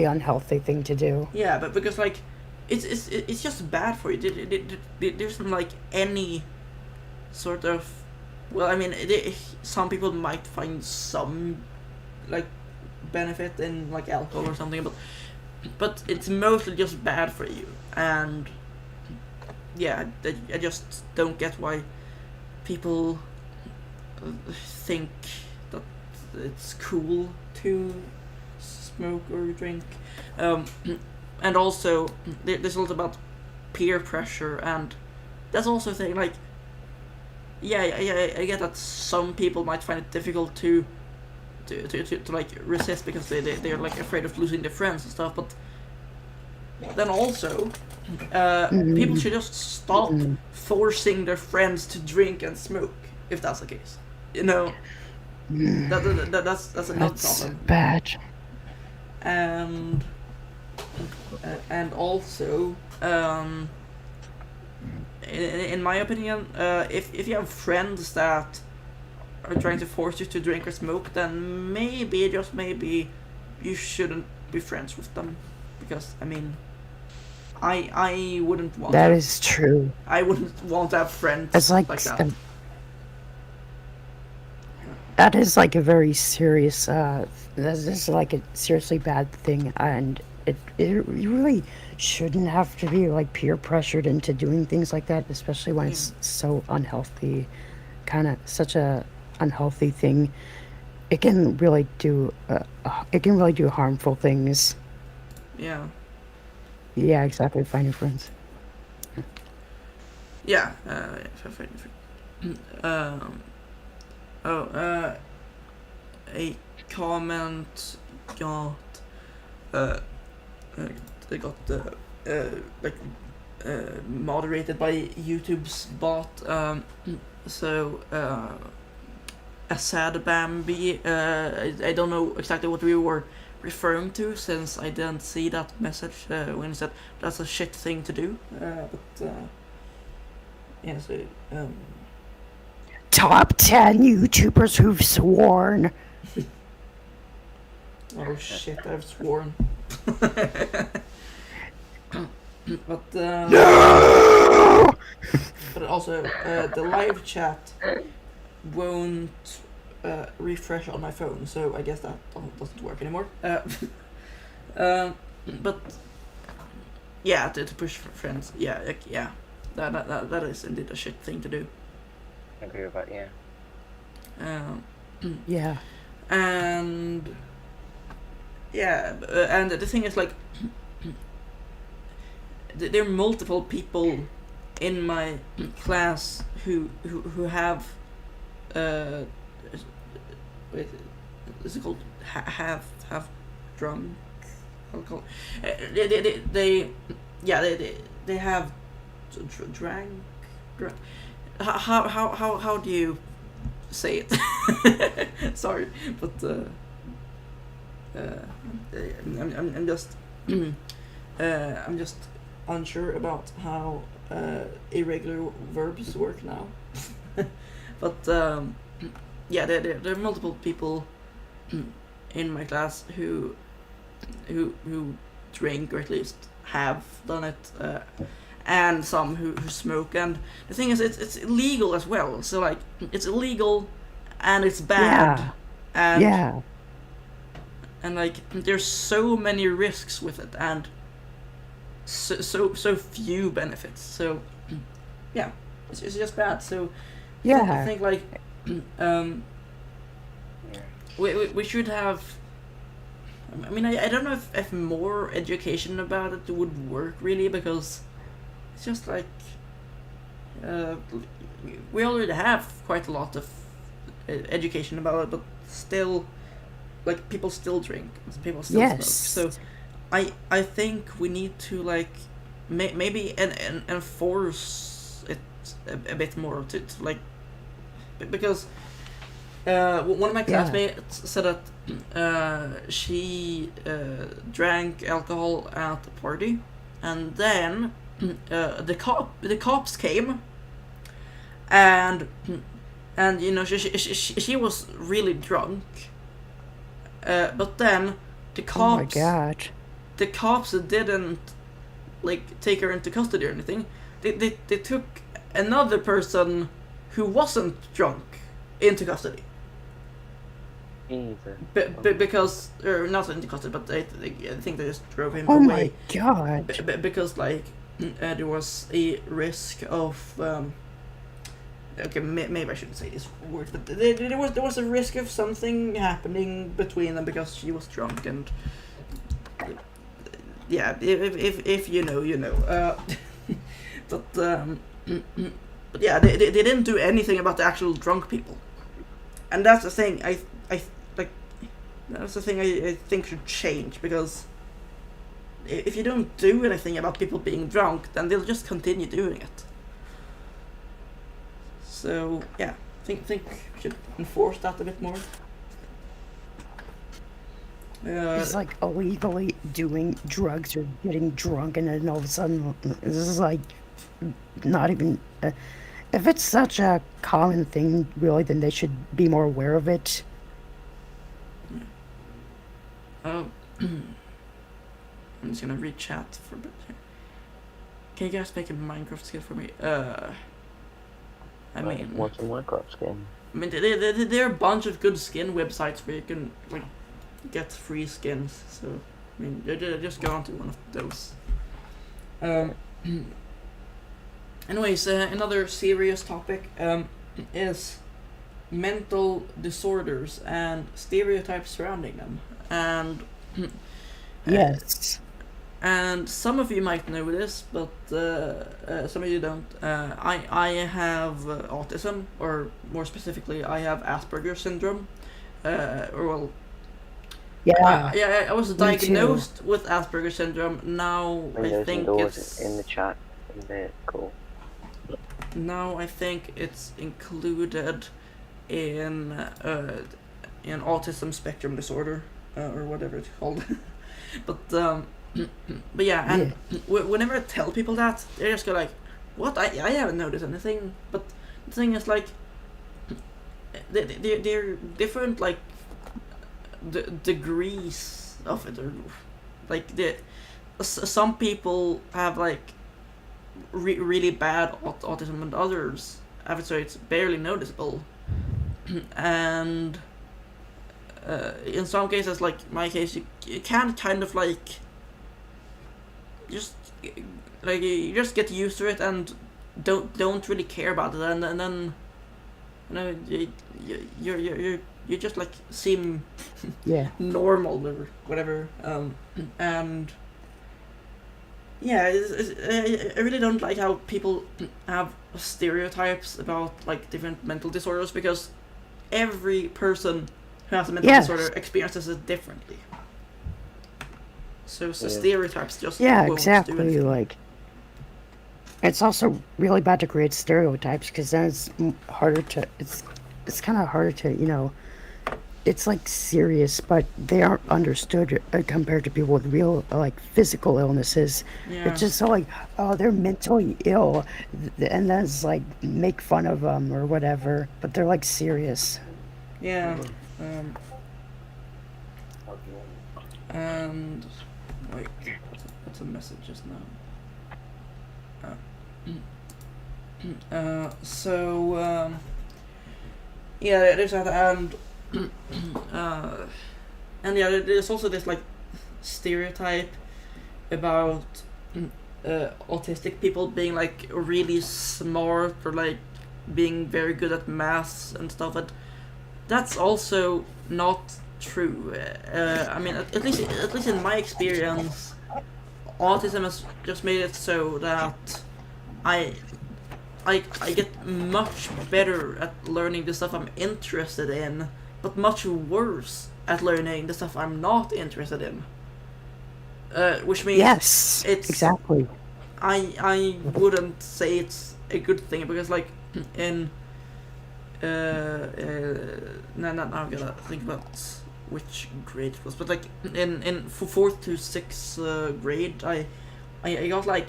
unhealthy thing to do. yeah, but because like it's just bad for you. There isn't like any sort of, well, I mean, some people might find some like benefit in like alcohol or something, but it's mostly just bad for you. And yeah, I just don't get why people think that it's cool to smoke or drink. And also there's a lot about peer pressure, and that's also a thing. Like, yeah, I get that some people might find it difficult to like resist because they're like afraid of losing their friends and stuff, but then also people should just stop forcing their friends to drink and smoke if that's the case, you know. That's another problem. Bad. And also in my opinion, if you have friends that are trying to force you to drink or smoke, then maybe, just maybe, you shouldn't be friends with them, because I mean, I wouldn't want that is true. I wouldn't want to have friends It's like that. That is like a very serious. This is like a seriously bad thing, and you really shouldn't have to be like peer pressured into doing things like that, especially when it's so unhealthy, kind of such a unhealthy thing. It can really do harmful things. Yeah. Yeah, exactly. Find your friends. Yeah. A comment got they got like moderated by YouTube's bot. So a sad Bambi. I don't know exactly what we were referring to, since I didn't see that message when he said that's a shit thing to do. But yeah, so Top 10 YouTubers who've sworn. oh shit, I've sworn. But No! but also the live chat won't refresh on my phone, so I guess that doesn't work anymore. But yeah, to push for friends, yeah, that is indeed a shit thing to do. I agree with that, yeah. Yeah. And yeah, and the thing is, like, there are multiple people in my class who have wait, is it called have drunk alcohol? They have drank. How do you say it? Sorry, but I'm just I'm just unsure about how irregular verbs work now. But yeah, there are multiple people in my class who drink, or at least have done it, and some who smoke. And the thing is, it's illegal as well. So like, it's illegal, and it's bad, and and like, there's so many risks with it, and so few benefits. So yeah, it's just bad. So I think like we should have. I mean, I don't know if more education about it would work really, because it's just like we already have quite a lot of education about it, but still, like, people still drink, people still smoke. So I think we need to like maybe enforce it a bit more to like, because one of my classmates said that she drank alcohol at a party, and then the cops came, and you know, she was really drunk, but then the cops the cops didn't like take her into custody or anything. They took another person who wasn't drunk into custody. Because, or not into custody, but I think they just drove him away. Oh my god! Because like there was a risk of okay, maybe I shouldn't say this word, but there was a risk of something happening between them because she was drunk, and yeah, if you know, you know. But yeah, they didn't do anything about the actual drunk people, and that's the thing. I like, that's the thing I think should change, because if you don't do anything about people being drunk, then they'll just continue doing it. So yeah, think we should enforce that a bit more. It's like illegally doing drugs or getting drunk, and then all of a sudden, this is like not even. If it's such a common thing, really, then they should be more aware of it. I'm just gonna read chat for a bit here. Can you guys make a Minecraft skin for me? I mean, what's a Minecraft skin? I mean, there are a bunch of good skin websites where you can like get free skins. So I mean, just go onto one of those. Anyways, another serious topic is mental disorders and stereotypes surrounding them. And yes, and some of you might know this, but some of you don't. I have autism, or more specifically, I have Asperger's syndrome. Or well, I was diagnosed with Asperger's syndrome. Now I think it's in the chat. Cool. Now I think it's included in autism spectrum disorder, or whatever it's called. but yeah, and whenever I tell people that, they just go like, "What? I haven't noticed anything." But the thing is, like, they're different, like the degrees of it, or like some people have like really bad autism, and others have it so it's barely noticeable. And in some cases, like my case, you can kind of like just like you just get used to it and don't really care about it, and then you know you just like seem normal or whatever, and yeah, I really don't like how people have stereotypes about like different mental disorders, because every person who has a mental disorder experiences it differently. So stereotypes just won't do anything. Like It's also really bad to create stereotypes because then it's harder to. It's kind of harder to It's like serious, but they aren't understood compared to people with real like physical illnesses. It's Yeah, just so like, oh, they're mentally ill, and then it's like make fun of them or whatever, but they're like serious. yeah. Um, and wait, what's a message just now? So yeah, there's that, uh, and yeah, there's also this like stereotype about autistic people being like really smart or like being very good at maths and stuff, but that's also not true. I mean, at least in my experience, autism has just made it so that I I get much better at learning the stuff I'm interested in, but much worse at learning the stuff I'm not interested in. Which means Yes, it's exactly. I wouldn't say it's a good thing because like in now I'm gonna think about which grade it was, but like in fourth to sixth grade, I got like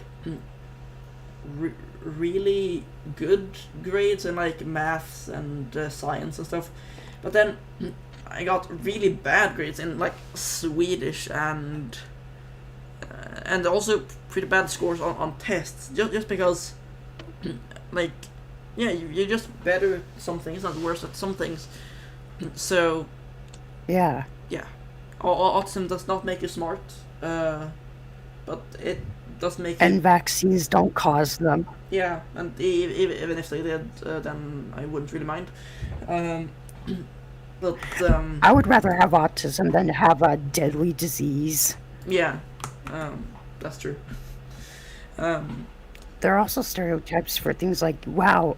re- really good grades in like maths and science and stuff, but then I got really bad grades in like Swedish and also pretty bad scores on tests just because like yeah you're just better at some things, not worse at some things. So Yeah. yeah, autism does not make you smart, but it does make you And vaccines don't cause them. yeah, and even if they did, then I wouldn't really mind. Um, but I would rather have autism than have a deadly disease. yeah, that's true. Um, There are also stereotypes for things like, wow,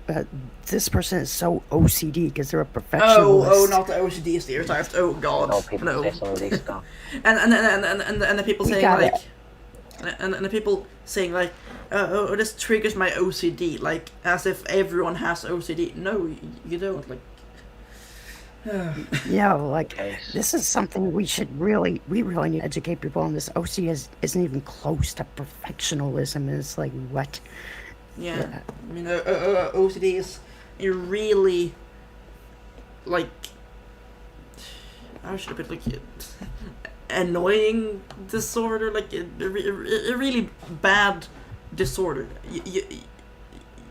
this person is so OCD because they're a oh, perfectionist. not the OCD stereotypes. Oh God, No, people no. say some of these stuff. And the people We saying got like, it. and the people saying like, oh, this triggers my OCD, like as if everyone has OCD. No, you don't. Like, Like Yes. this is something we really need to educate people on this. OCD isn't even close to perfectionism. It's like what? yeah, Yeah. I mean, OCD is a really like how should I put it, like annoying disorder, like a really bad disorder.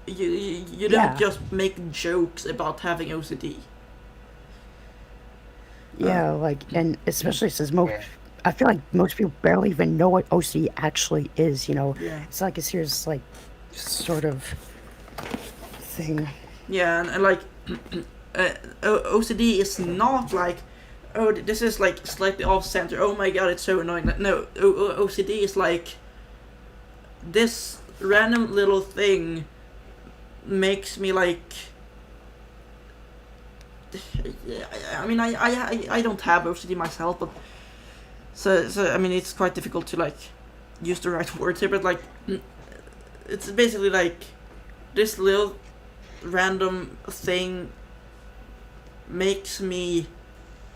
You don't Yeah. just make jokes about having OCD. Yeah, like, and especially since most, Yeah. I feel like most people barely even know what OCD actually is. Yeah. It's like a serious, like, sort of thing. Yeah, and like OCD is not like, oh, this is like slightly off center. Oh my god, it's so annoying. Like, no, OCD is like this random little thing makes me like. I mean, I don't have OCD myself, but so I mean, it's quite difficult to like use the right words here, but like it's basically like this little random thing makes me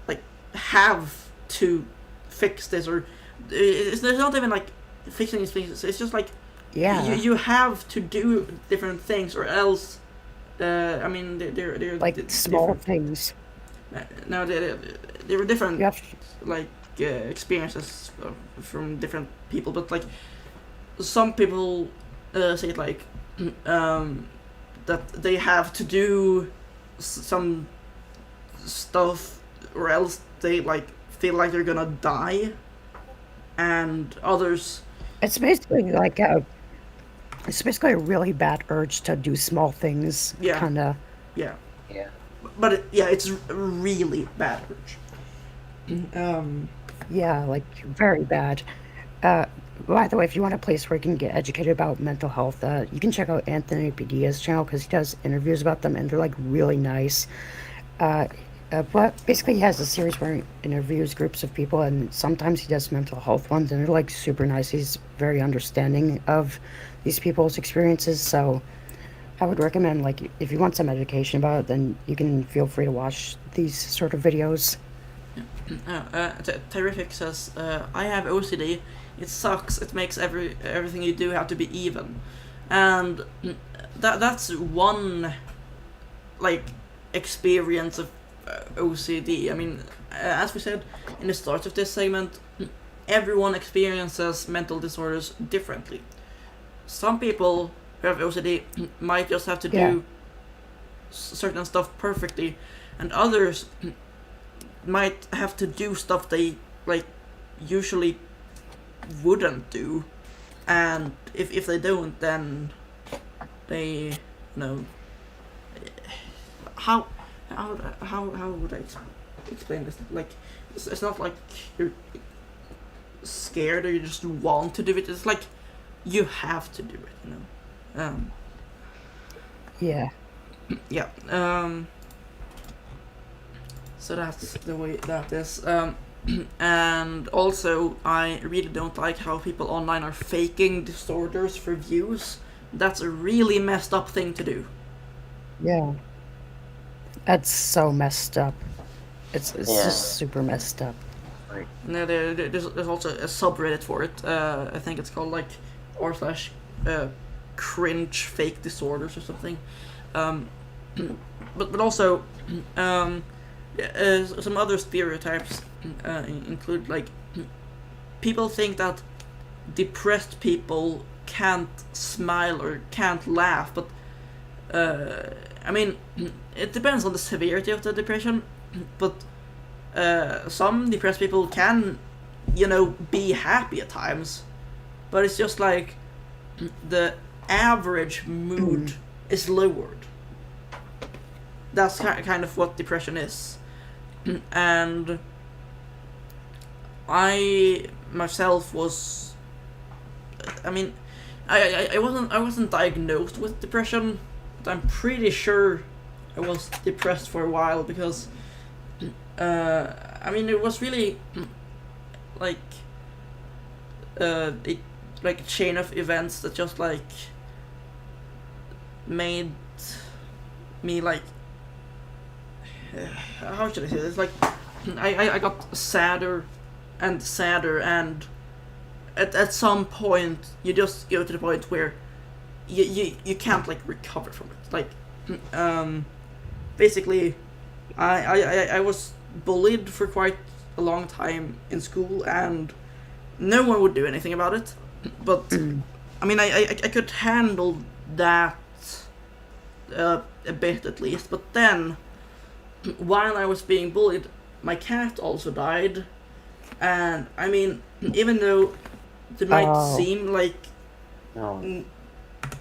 like have to fix this, or there's not even like fixing these things. It's just like Yeah, you have to do different things, or else. I mean, they're like small different. things. No, they were different You have, like experiences from different people, but like some people say it like that they have to do some stuff or else they like feel like they're gonna die, and others it's basically like a, it's basically a really bad urge to do small things, yeah kind of. yeah, Yeah. but yeah, it's a really bad urge. Yeah, like very bad. Uh, by the way, if you want a place where you can get educated about mental health, you can check out Anthony Padilla's channel because he does interviews about them, and they're like really nice. Uh, but basically, he has a series where he interviews groups of people, and sometimes he does mental health ones, and they're like super nice. He's very understanding of these people's experiences. So I would recommend, like, if you want some education about it, then you can feel free to watch these sort of videos. Terrific says, I have OCD. It sucks. It makes everything you do have to be even, and that's one like experience of OCD. I mean, as we said in the start of this segment, everyone experiences mental disorders differently. Some people who have OCD might just have to do certain stuff perfectly, and others might have to do stuff they like usually wouldn't do, and if they don't, then they how would I explain this? Like, it's not like you're scared or you just want to do it. It's like you have to do it. Yeah. So that's the way that is. And also, I really don't like how people online are faking disorders for views. That's a really messed up thing to do. Yeah. That's so messed up. It's just super messed up. No, there's also a subreddit for it. I think it's called like /cringe fake disorders or something. But also some other stereotypes include like people think that depressed people can't smile or can't laugh, but I mean, it depends on the severity of the depression, but some depressed people can, be happy at times, but it's just like the average mood is lowered. That's kind of what depression is. And I myself was, I mean, I wasn't diagnosed with depression, but I'm pretty sure I was depressed for a while because I mean, it was really like a chain of events that just like made me like how should I say this? Like I got sadder and sadder, and at some point you just go to the point where you can't like recover from it. Like basically I was bullied for quite a long time in school, and no one would do anything about it. But I mean, I could handle that a bit at least. But then, while I was being bullied, my cat also died, and I mean, even though they might seem like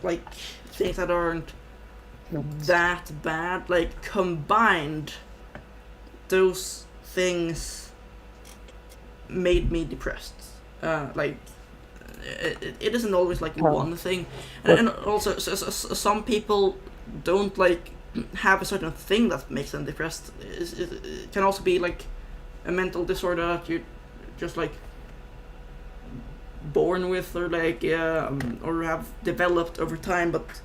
like things that aren't that bad, like combined, those things made me depressed. Like it isn't always like one thing, and also some people don't like have a certain thing that makes them depressed. It can also be like a mental disorder that you're just like born with, or like or have developed over time, but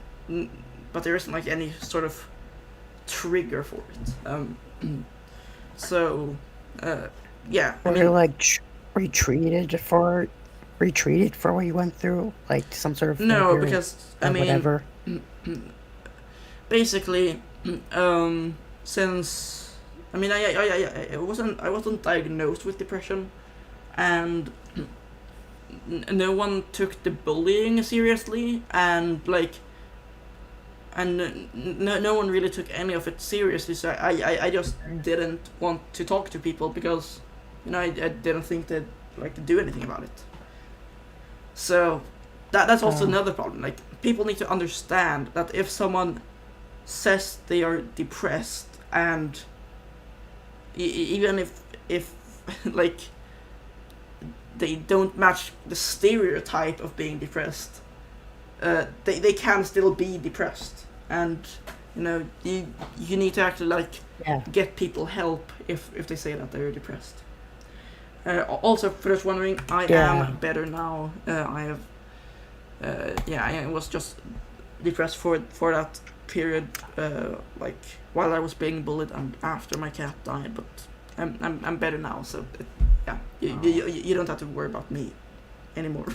there isn't like any sort of trigger for it. So yeah. Were you like retreated for what you went through, like some sort of no, because I mean whatever. Basically, since I mean I wasn't diagnosed with depression, and no one took the bullying seriously, and like no one really took any of it seriously, so I just didn't want to talk to people because I didn't think they'd like to do anything about it. So that's also another problem. Like, people need to understand that if someone says they are depressed, and even if like they don't match the stereotype of being depressed, they can still be depressed, and you need to actually like get people help if they say that they're depressed. Also, for those wondering, I am better now. I have yeah, I was just depressed for that period, like while I was being bullied and after my cat died. But I'm better now, so yeah, you don't have to worry about me anymore.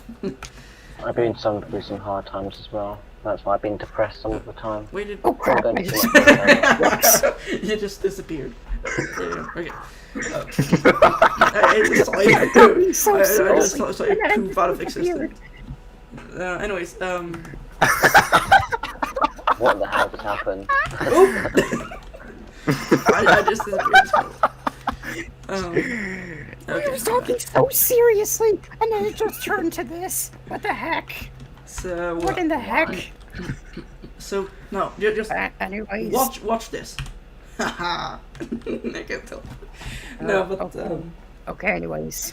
I've been through some hard times as well. That's why I've been depressed some of the time. Where did Oh crap! I'm going to you just disappeared? Okay. I'm so I sorry. just saw you poof out of existence. Anyways, What the hell just happened? I just disappeared. You're Okay. talking so seriously, and then it just turned to this. What the heck? So What in the heck? So no, just Anyways. watch this. Haha. I can tell. No, but Okay, anyways.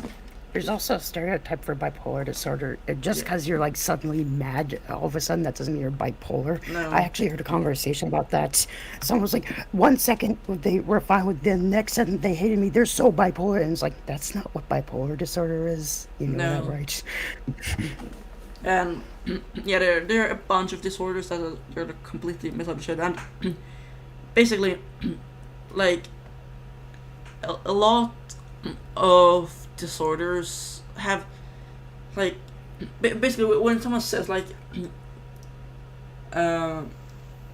There's also a stereotype for bipolar disorder. Just because you're like suddenly mad all of a sudden, that doesn't mean you're bipolar. No. I actually heard a conversation about that. Someone was like, 1 second they were fine with, the next second they hated me. They're so bipolar. And it's like, that's not what bipolar disorder is. You know No. that, right? And yeah, there are a bunch of disorders that are completely misunderstood, and basically, like a lot of disorders have, like, basically when someone says like, I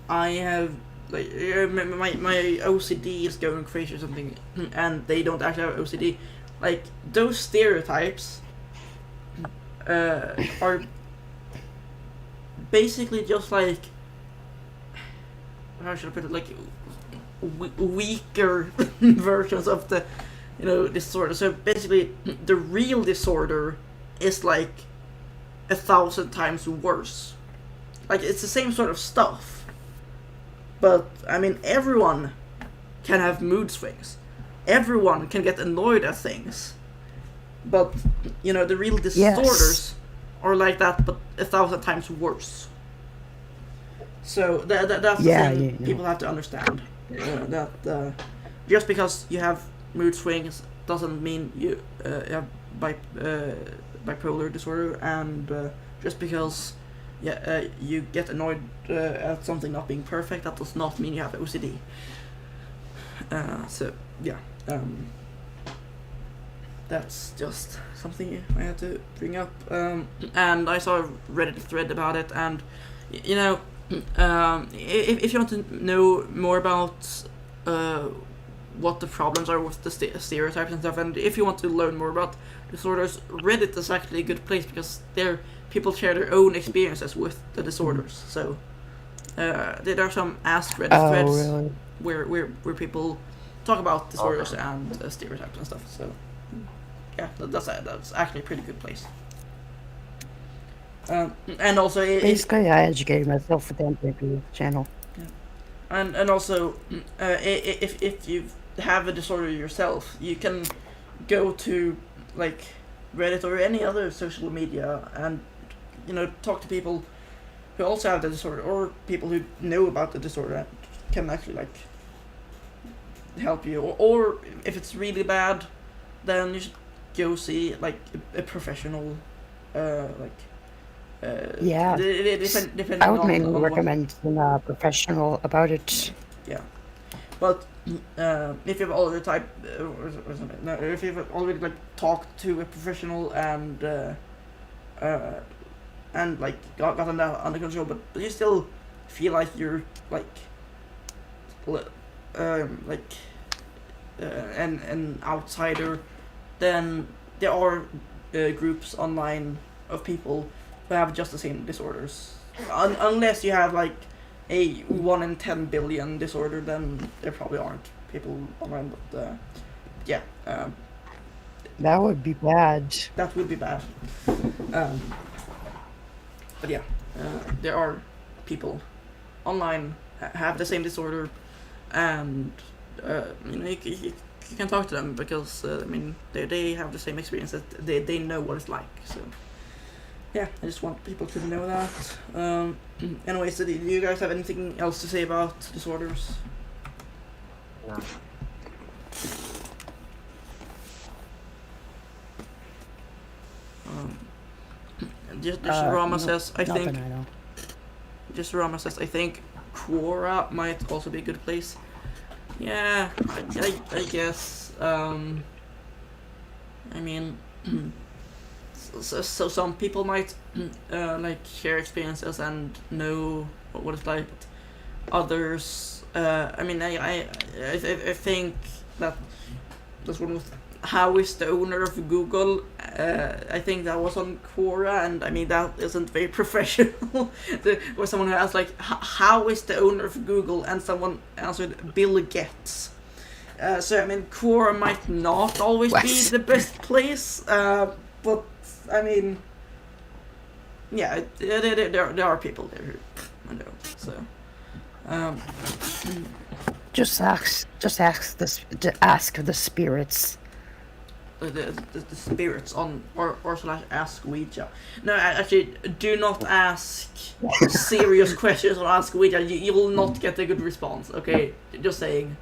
have like my OCD is going crazy or something, and they don't actually have OCD, like those stereotypes are basically just like, how should I put it, like weaker versions of the, disorder. So basically the real disorder is like 1,000 times worse. Like it's the same sort of stuff, but I mean everyone can have mood swings, everyone can get annoyed at things, but the real disorders are like that, but 1,000 times worse. So that's the thing people have to understand. That just because you have mood swings doesn't mean you have bipolar disorder, and just because you get annoyed at something not being perfect, that does not mean you have OCD. So yeah. That's just something I had to bring up. And I saw a Reddit thread about it, and if you want to know more about what the problems are with the stereotypes and stuff, and if you want to learn more about disorders, Reddit is actually a good place because there people share their own experiences with the disorders. So there are some Ask Reddit threads where people talk about disorders and stereotypes and stuff. So yeah, that's actually a pretty good place. And also, basically, I educated myself with the MPP channel. Yeah. And also, if you have a disorder yourself, you can go to like Reddit or any other social media and talk to people who also have the disorder, or people who know about the disorder and can actually like help you. Or if it's really bad, then you should go see like a professional, depending I would on mainly what. recommend a professional about it. Yeah, but if you've already if you've already like talked to a professional and like gotten that under control, but you still feel like you're an outsider, then there are groups online of people who have just the same disorders. Unless you have like a 1 in 10 billion disorder, then there probably aren't people online. But that would be bad. That would be bad. But yeah, there are people online have the same disorder, and you can talk to them because they have the same experience, that they know what it's like. So yeah, I just want people to know that. Anyways, do you guys have anything else to say about disorders? No. just Rama says, I not think. that I know. Just Rama says, I think Quora might also be a good place. Yeah, I guess. I mean, so some people might like share experiences and know what it's like. But others, I mean, I think that this one with how is the owner of Google. I think that was on Quora, and I mean that isn't very professional. Or someone who asked like, how is the owner of Google, and someone answered Bill Gates. So I mean, Quora might not always be the best place, but I mean, yeah, there are people there who I know. So, Just ask the spirits. the spirits on or slash ask Ouija. No, actually, do not ask serious questions on Ask Ouija. You will not get a good response. Okay, just saying.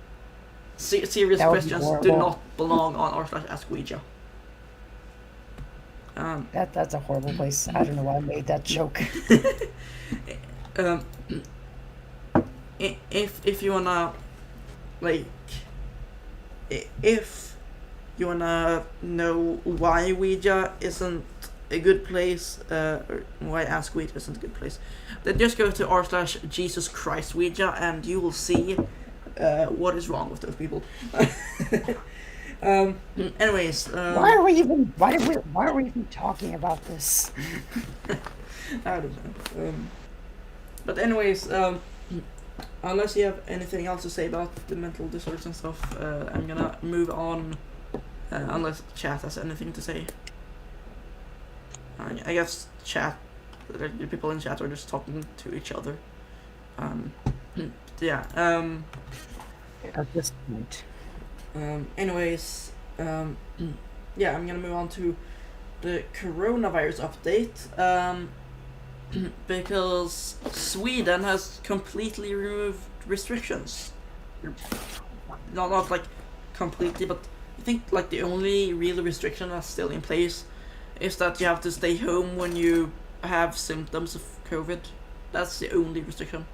Serious questions do not belong on or slash ask Ouija. That's a horrible place. I don't know why I made that joke. If you wanna, like, if you wanna know why Ouija isn't a good place, or why Ask Ouija isn't a good place, then just go to r slash Jesus Christ Ouija and you will see what is wrong with those people. Anyways, why are we even talking about this? I don't know. But anyways, unless you have anything else to say about the mental disorders and stuff, I'm gonna move on. Unless chat has anything to say. I guess chat, the people in chat are just talking to each other. Yeah. At this point. Anyways, yeah, I'm gonna move on to the coronavirus update. Because Sweden has completely removed restrictions. Not like completely, but I think like the only real restriction that's still in place is that you have to stay home when you have symptoms of COVID. That's the only restriction.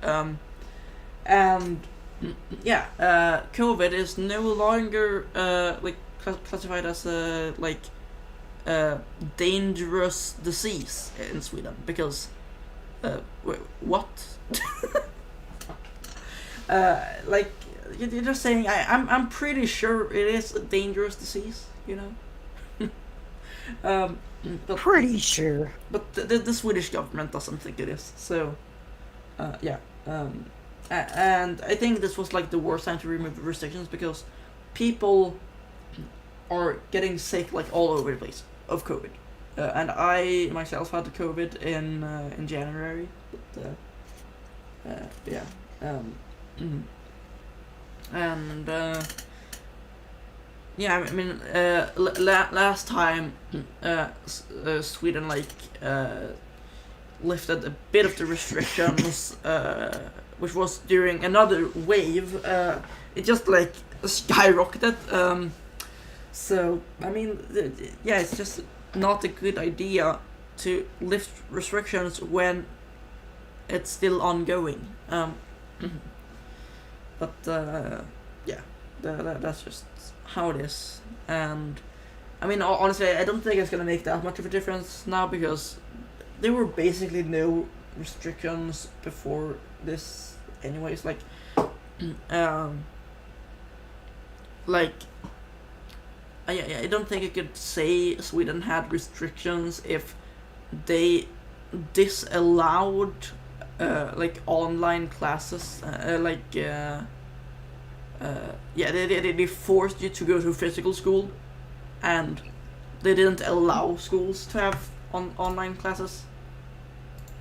And yeah, COVID is no longer like classified as a dangerous disease in Sweden because what? Like you're just saying I'm pretty sure it is a dangerous disease, you know. But, pretty sure. But the Swedish government doesn't think it is. So yeah. And I think this was like the worst time to remove restrictions because people are getting sick like all over the place of COVID, and I myself had COVID in January, but yeah, and yeah, I mean, last time Sweden lifted a bit of the restrictions, which was during another wave. It just like skyrocketed. So I mean, yeah, it's just not a good idea to lift restrictions when it's still ongoing. But yeah, that's just how it is. And I mean, honestly, I don't think it's gonna make that much of a difference now because there were basically no restrictions before this, anyways. Like I don't think I could say Sweden had restrictions if they disallowed like online classes, yeah, they forced you to go to physical school, and they didn't allow schools to have online classes.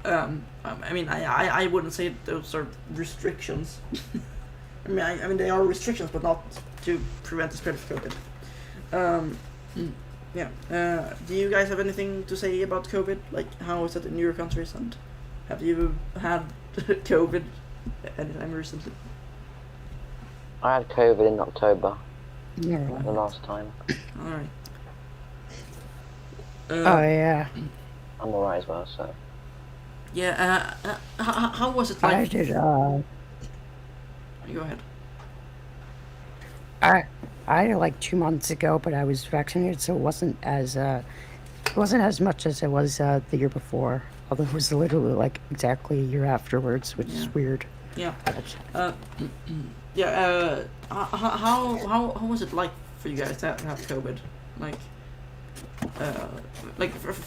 I mean, I wouldn't say those are restrictions. I mean they are restrictions, but not to prevent the spread of COVID. Yeah. Do you guys have anything to say about COVID? Like, how is it in your countries, and have you had COVID anytime recently? I had COVID in October. Yeah. The last time. All right. Oh yeah. I'm alright as well. So Yeah. How was it I like? did. Go ahead. I had it like 2 months ago, but I was vaccinated, so it wasn't as much as it was the year before. Although it was literally like exactly a year afterwards, which Yeah. is weird. Yeah. But Yeah. How was it like for you guys to have COVID? Like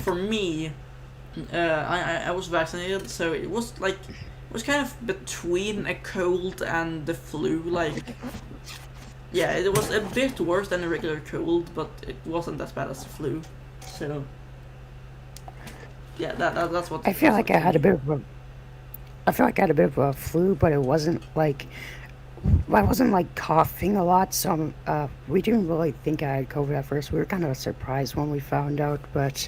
for me, I was vaccinated, so it was kind of between a cold and the flu. Like, yeah, it was a bit worse than a regular cold, but it wasn't as bad as the flu. So yeah, that's what. I feel like I had a bit of a. I feel like I had a bit of a flu, but it wasn't like. I wasn't like coughing a lot, so we didn't really think I had COVID at first. We were kind of surprised when we found out, but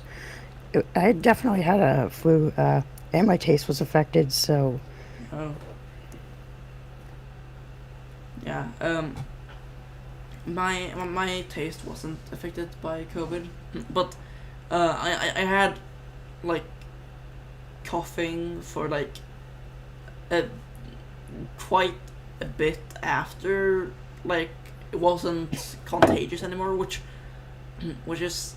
I definitely had a flu, and my taste was affected. So Oh. Yeah. My taste wasn't affected by COVID, but I had like coughing for like a quite a bit after, like, it wasn't contagious anymore, which is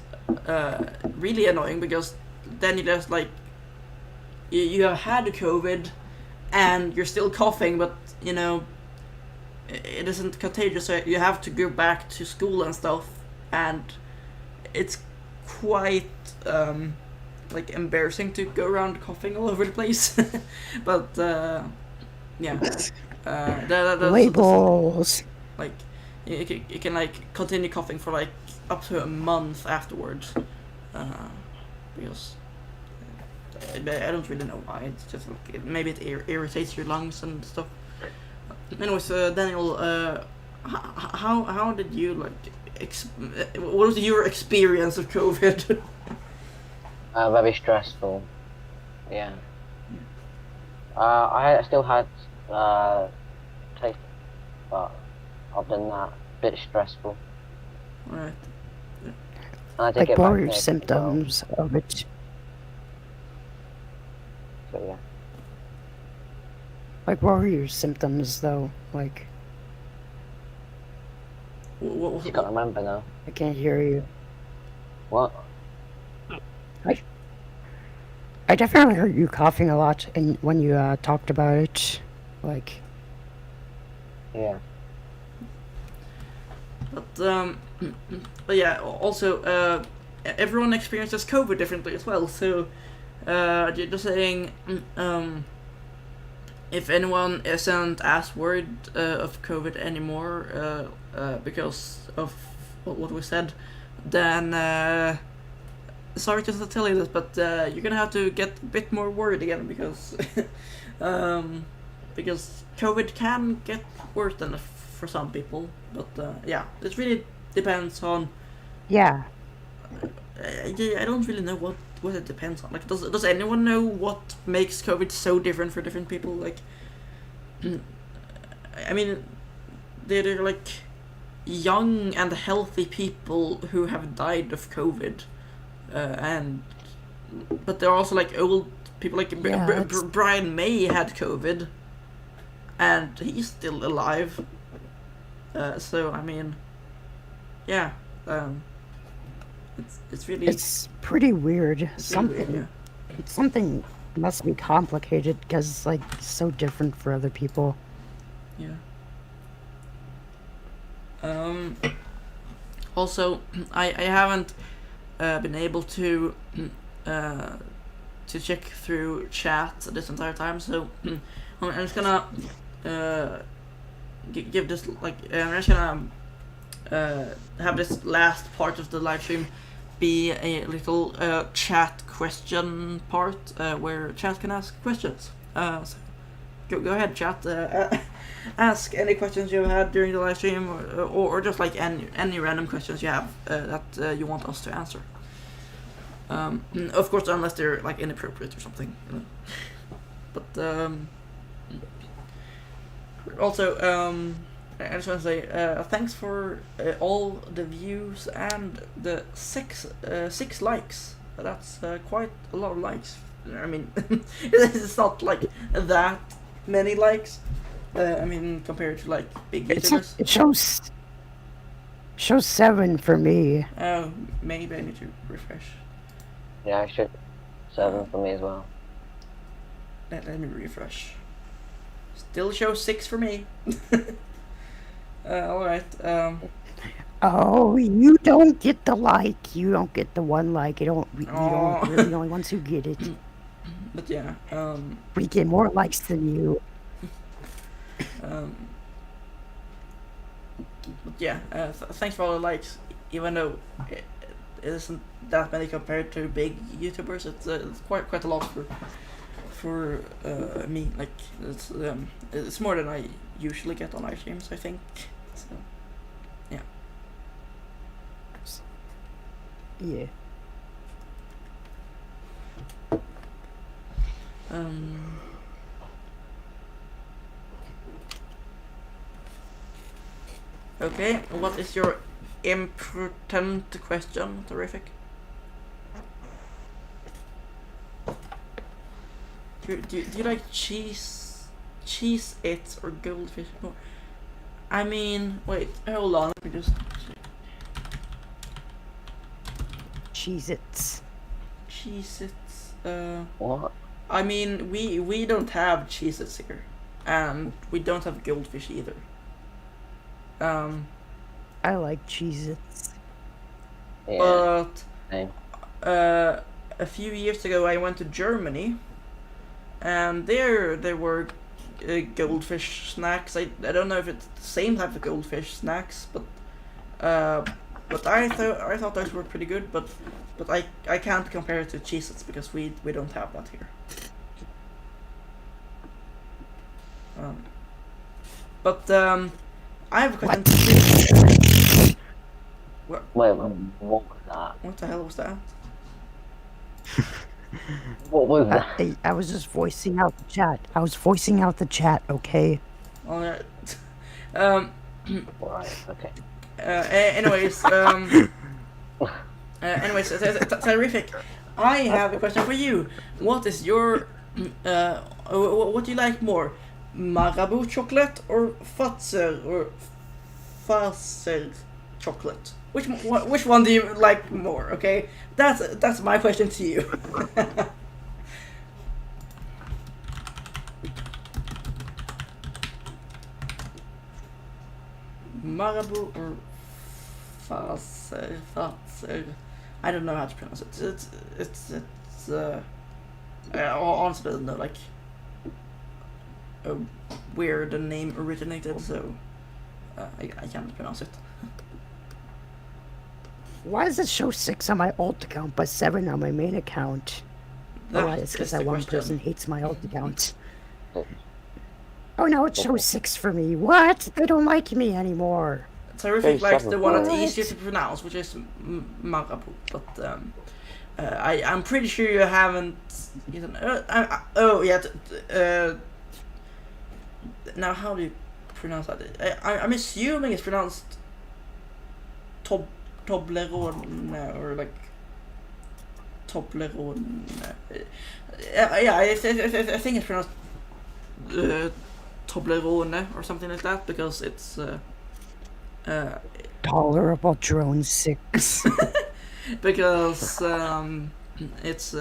really annoying, because then you just like you have had COVID and you're still coughing, but you know it isn't contagious, so you have to go back to school and stuff, and it's quite like embarrassing to go around coughing all over the place. But yeah, that's labels. like you can like continue coughing for like up to a month afterwards, because I don't really know why. It's just like maybe it irritates your lungs and stuff. Anyways, Daniel, how did you like? What was your experience of COVID? very stressful. Yeah. I still had taste, but other than that, a bit stressful. Alright. And I did Like, get what were your vaccinated as well, symptoms of it? so yeah. Like, what were your symptoms though? Like, What You can't remember now. I can't hear you. What? I definitely heard you coughing a lot, and when you talked about it, like, Yeah. But yeah. Also, everyone experiences COVID differently as well. So, just saying, if anyone isn't as worried of COVID anymore, because of what we said, then sorry to tell you this, but you're gonna have to get a bit more worried again, because because COVID can get worse than for some people. But yeah, it really depends on. yeah. I don't really know what it depends on. Like, does anyone know what makes COVID so different for different people? Like, I mean, they're like young and healthy people who have died of COVID, and but they're also like old people. Like Yeah, Brian May had COVID, and he's still alive. So I mean, yeah. It's really It's pretty weird. it's really weird, Something something must be complicated because it's like so different for other people. yeah. Also, I haven't been able to check through chat this entire time, so I'm just gonna give this I'm just gonna have this last part of the live stream be a little chat question part, where chat can ask questions. So go ahead, chat. Ask any questions you had during the live stream, or just like any random questions you have that you want us to answer. Of course, unless they're like inappropriate or something. But also, I just want to say thanks for all the views and the six likes That's quite a lot of likes. I mean, it's not like that many likes. I mean, compared to like big YouTubers. It shows 7 for me. Oh, maybe I need to refresh. Yeah, I should 7 for me as well. Let me refresh. Still shows 6 for me. Alright. Oh, you don't get the like. You don't get the 1 like. We're the only ones who get it. But yeah. We get more likes than you. But yeah. Thanks for all the likes. Even though it isn't that many compared to big YouTubers, it's quite a lot for me. Like it's more than I usually get on live streams, I think. So yeah. Yeah. Okay, what is your important question, Terrific? Do you like cheese its or goldfish more? I mean, wait, hold on, let me just Cheez-Its. Cheez-Its, What? I mean, we don't have Cheez-Its here, and we don't have goldfish either. I like Cheez-Its. Yeah. But Same. a few years ago I went to Germany, and there were goldfish snacks. I don't know if it's the same type of goldfish snacks, but I thought those were pretty good. But I can't compare it to Cheez-Its because we don't have that here. I have a question. Wait, what was that? What the hell was that? What was that? I was just voicing out the chat. I was voicing out the chat, okay? Alright. Right, okay. Anyways, Terrific. I have a question for you. What is your what do you like more? Marabou chocolate or Fazer chocolate? Which one do you like more? Okay, that's my question to you. Marabou or Fazer? I don't know how to pronounce it. It's honestly I don't know, like where the name originated, so I can't pronounce it. Why does it show 6 on my alt account but 7 on my main account? It's because that one person hates my alt account. Oh no, it shows 6 for me. What? They don't like me anymore. Terrific likes the one that's easier to pronounce, which is Marabou. But I'm pretty sure you haven't. Now, how do you pronounce that? I'm assuming it's pronounced Toblerone or like Toblerone. I think it's pronounced Toblerone or something like that because it's Tolerable drone 6. because it's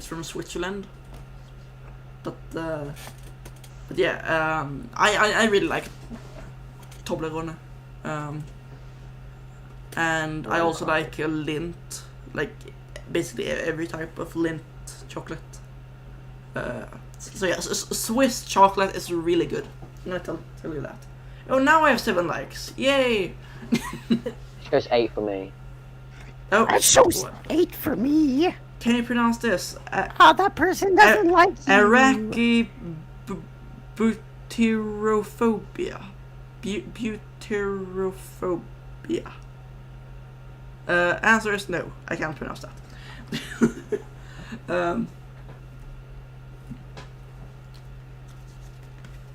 from Switzerland, but yeah, I really like Toblerone, and I also like Lindt, like basically every type of Lindt chocolate. So yeah, Swiss chocolate is really good. I'm gonna tell you that. Oh, now I have 7 likes. Yay! It shows 8 for me. Oh, That shows 8 for me. Can you pronounce this? That person doesn't like you. Iraqi butyrophobia. Butyrophobia. Answer is no. I can't pronounce that.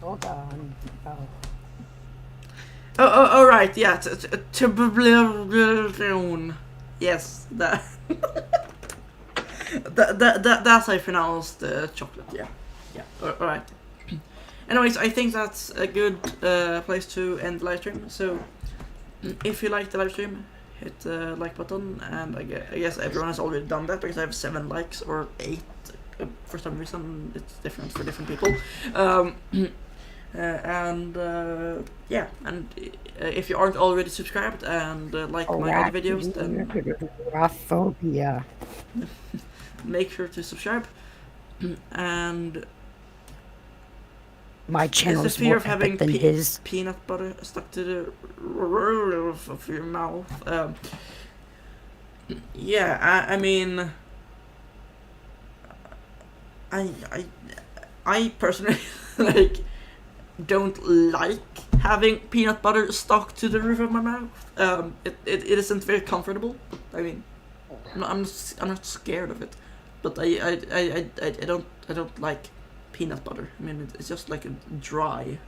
Hold on. Oh, right, yeah. Toblerone. Yes, that. That's how I pronounce the chocolate. Yeah. All right. Anyways, I think that's a good place to end the live stream. So, if you like the live stream, hit the like button, and I guess everyone has already done that because I have 7 likes or 8. For some reason, it's different for different people. Yeah, and if you aren't already subscribed and like my other videos, then Phobia. make sure to subscribe. And my channel is is the fear more of having epic than his. peanut butter stuck to the roof of your mouth. Yeah, I mean, I personally like don't like having peanut butter stuck to the roof of my mouth. It isn't very comfortable. I mean, I'm not scared of it, but I don't like peanut butter. I mean, it's just like dry,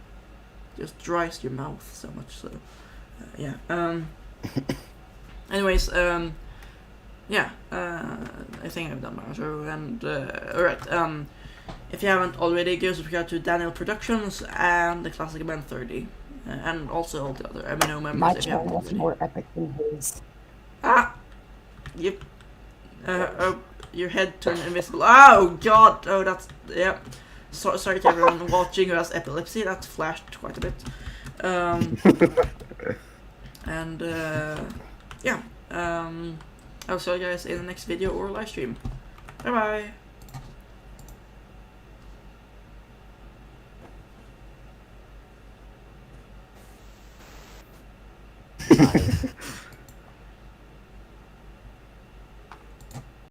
just dries your mouth so much. So yeah. Anyways, yeah. I think I've done my outro. And alright. If you haven't already, go subscribe to Daniel Productions and the Classic Man 30, and also all the other MNO members. My if you haven't channel is already. more epic than his. Yep. Your head turned invisible. Oh god. Oh, that's yeah. Sorry to everyone watching who has epilepsy. That flashed quite a bit. And yeah. I'll see you guys in the next video or live stream. Bye bye.